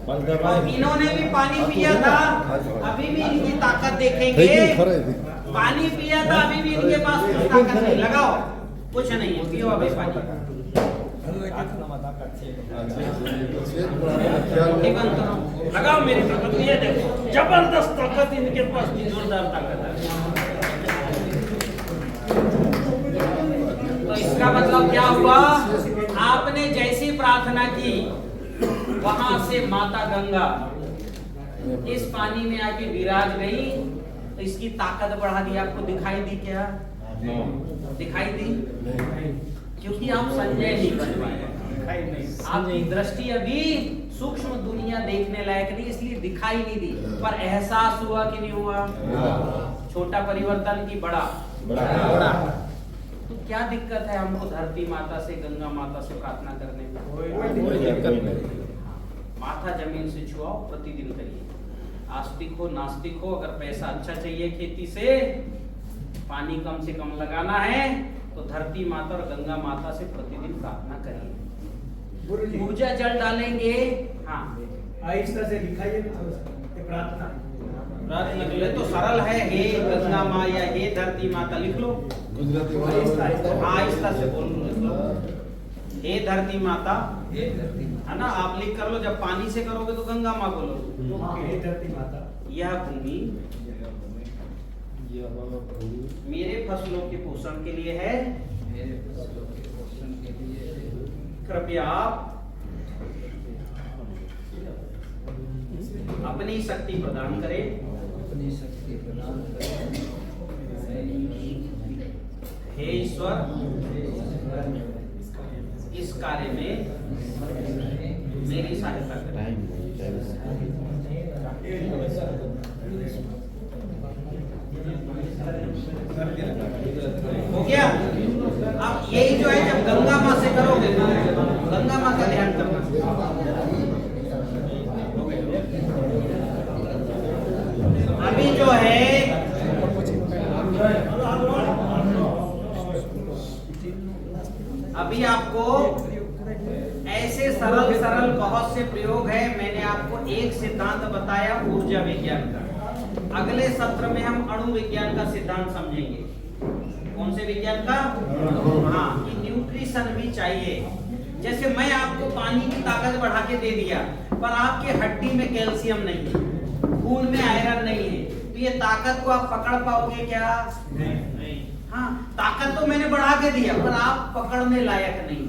और इन्होंने भी पानी पिया था, अभी भी इनकी ताकत देखेंगे। पानी पिया था, अभी भी इनके पास कुछ ताकत नहीं। लगाओ, कुछ नहीं है, पियो अभी पानी। लगाओ मेरी ताकत, ये देखो जबरदस्त ताकत इनके पास, जोरदार ताकत है। तो इसका मतलब क्या हुआ? आपने जैसी प्रार्थना की, वहां से माता गंगा इस पानी में आके विराज गई, तो इसकी ताकत बढ़ा दी। आपको दिखाई दी क्या? दिखाई दी? क्योंकि आप संजय नहीं बन पाए, आपकी दृष्टि अभी सूक्ष्म दुनिया देखने लायक नहीं, इसलिए दिखाई नहीं दी। पर एहसास हुआ कि नहीं हुआ? छोटा परिवर्तन की बड़ा? तो क्या दिक्कत है हमको धरती माता से, गंगा माता से प्रार्थना करने में? माथा जमीन से छुआओ, प्रतिदिन करिए। आस्तिक हो नास्तिक हो, अगर पैसा अच्छा चाहिए खेती से, पानी कम से कम लगाना है, तो धरती माता और गंगा माता से प्रतिदिन प्रार्थना करिए। ऊर्जा जल डालेंगे। हाँ, आहिस्ता से दिखाइए प्रार्थना। प्रार्थना तो सरल है, हे गंगा माँ या हे धरती माता लिख लो। आहिस्ता से बोलो, हे धरती माता, है ना? आप लिख कर लो। जब पानी से करोगे तो गंगा माँ बोलो। हे धरती माता, यह भूमि मेरे फसलों के पोषण के लिए है, कृपया आप अपनी शक्ति प्रदान करें। हे ईश्वर, इस कार्य में मेरी सहायता करें। हो गया? अब यही जो है, जब गंगा माँ से करोगे, गंगा माँ का ध्यान करना। अभी जो है अभी आपको ऐसे सरल सरल बहुत से प्रयोग है। मैंने आपको एक सिद्धांत बताया ऊर्जा विज्ञान का। अगले सत्र में हम अणु विज्ञान का सिद्धांत समझेंगे। कौन से विज्ञान का? हाँ, कि न्यूट्रिशन भी चाहिए। जैसे मैं आपको पानी की ताकत बढ़ा के दे दिया, पर आपके हड्डी में कैल्शियम नहीं है, खून में आयरन नहीं है, तो ये ताकत को आप पकड़ पाओगे क्या? नहीं। हाँ, ताकत तो मैंने बढ़ा के दिया, पर आप पकड़ने लायक नहीं।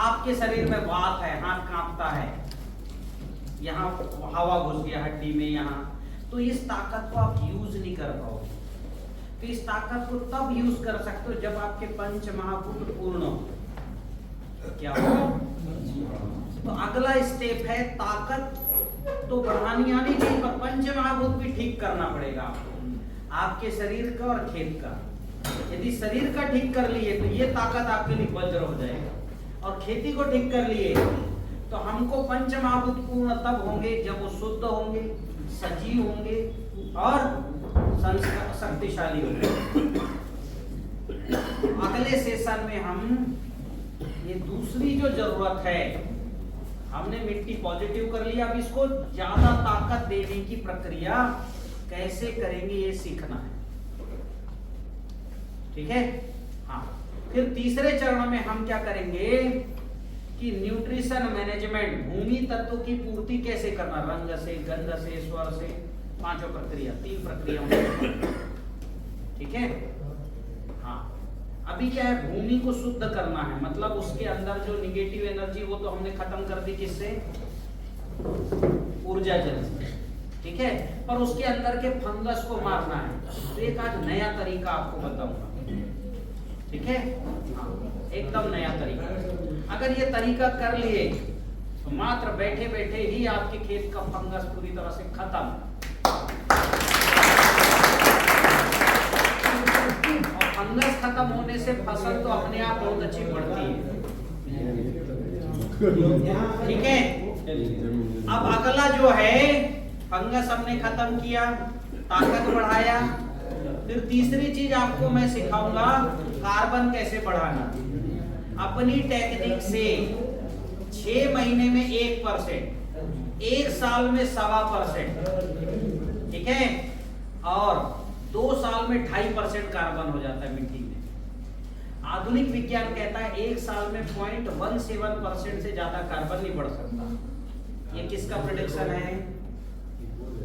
आपके शरीर में वात है, हाथ कांपता है, यहाँ हवा घुस गया हड्डी में, यहाँ, तो इस ताकत को आप यूज नहीं कर पाओगे। तो इस ताकत को तब यूज कर सकते हो जब आपके पंच महाभूत पूर्ण हो। क्या हो? तो अगला स्टेप है, ताकत तो बढ़ानी आनी चाहिए, पर पंच महाभूत भी ठीक करना पड़ेगा आपको, आपके शरीर का और खेत का। यदि शरीर का ठीक कर लिए तो ये ताकत आपके लिए वज्र हो जाएगा, और खेती को ठीक कर लिए तो हमको पंच महाभूत पूर्ण तब होंगे जब वो शुद्ध होंगे, सजीव होंगे और शक्तिशाली होंगे। अगले सेशन में हम ये दूसरी जो जरूरत है, हमने मिट्टी पॉजिटिव कर लिया, अब इसको ज्यादा ताकत देने की प्रक्रिया कैसे करेंगे ये सीखना है। ठीक है? हाँ, फिर तीसरे चरण में हम क्या करेंगे कि न्यूट्रिशन मैनेजमेंट, भूमि तत्व की पूर्ति कैसे करना, रंग से, गंध से, स्वर से, पांचों प्रक्रिया, 3 प्रक्रियाओं। ठीक है? हाँ, अभी क्या है, भूमि को शुद्ध करना है, मतलब उसके अंदर जो निगेटिव एनर्जी वो तो हमने खत्म कर दी, किससे? ऊर्जा जल से। ठीक है? पर उसके अंदर के फंगस को मारना है, तो एक आज नया तरीका आपको बताऊंगा। ठीक है? हाँ, एकदम नया तरीका। अगर ये तरीका कर लिए तो मात्र बैठे बैठे ही आपके खेत का फंगस पूरी तरह से खत्म। खत्म होने से फसल तो अपने आप बहुत अच्छी बढ़ती है। ठीक है, अब अगला जो है फंगस हमने खत्म किया, ताकत बढ़ाया। फिर तीसरी चीज आपको मैं सिखाऊंगा कार्बन कैसे बढ़ाना। अपनी टेक्निक से 6 महीने में 1%, 1 साल में 1.25%, ठीक है, और 2 साल में 2.5% कार्बन हो जाता है मिट्टी में। आधुनिक विज्ञान कहता है 1 साल में 0.17% से ज्यादा कार्बन नहीं बढ़ सकता। ये किसका प्रेडिक्शन है?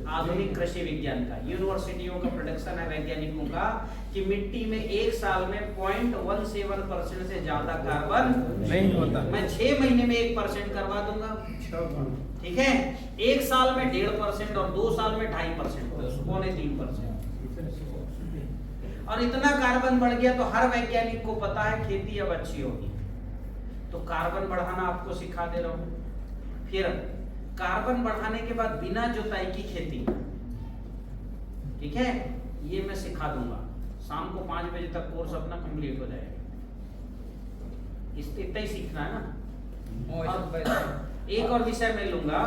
आधुनिक कृषि विज्ञान का, यूनिवर्सिटियों का प्रोडक्शन है, वैज्ञानिकों का, कि मिट्टी में 1 साल में 0.17% से ज्यादा कार्बन नहीं होता। मैं 6 महीने में 1% करवा दूंगा। ठीक है, 1 साल में 1.5% और 2 साल में 2.5%, 2.25%। और इतना कार्बन बढ़ गया तो हर वैज्ञानिक को पता है खेती अब अच्छी होगी। तो कार्बन बढ़ाना आपको सिखा दे रहा हूं। फिर कार्बन बढ़ाने के बाद बिना जुताई की खेती, ठीक है, ये मैं सिखा दूंगा। शाम को 5 बजे तक कोर्स अपना कंप्लीट हो जाएगा। इतना ही सीखना है ना। और एक और विषय मैं लूंगा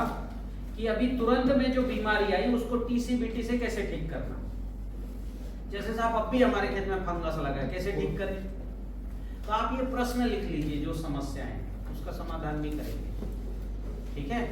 कि अभी तुरंत में जो बीमारी आई उसको टीसीबीटी से कैसे ठीक करना। जैसे साहब अब भी हमारे खेत में फंगस लगा है, कैसे ठीक करें? तो आप ये प्रश्न लिख लीजिए, जो समस्या है उसका समाधान भी करेंगे। ठीक है।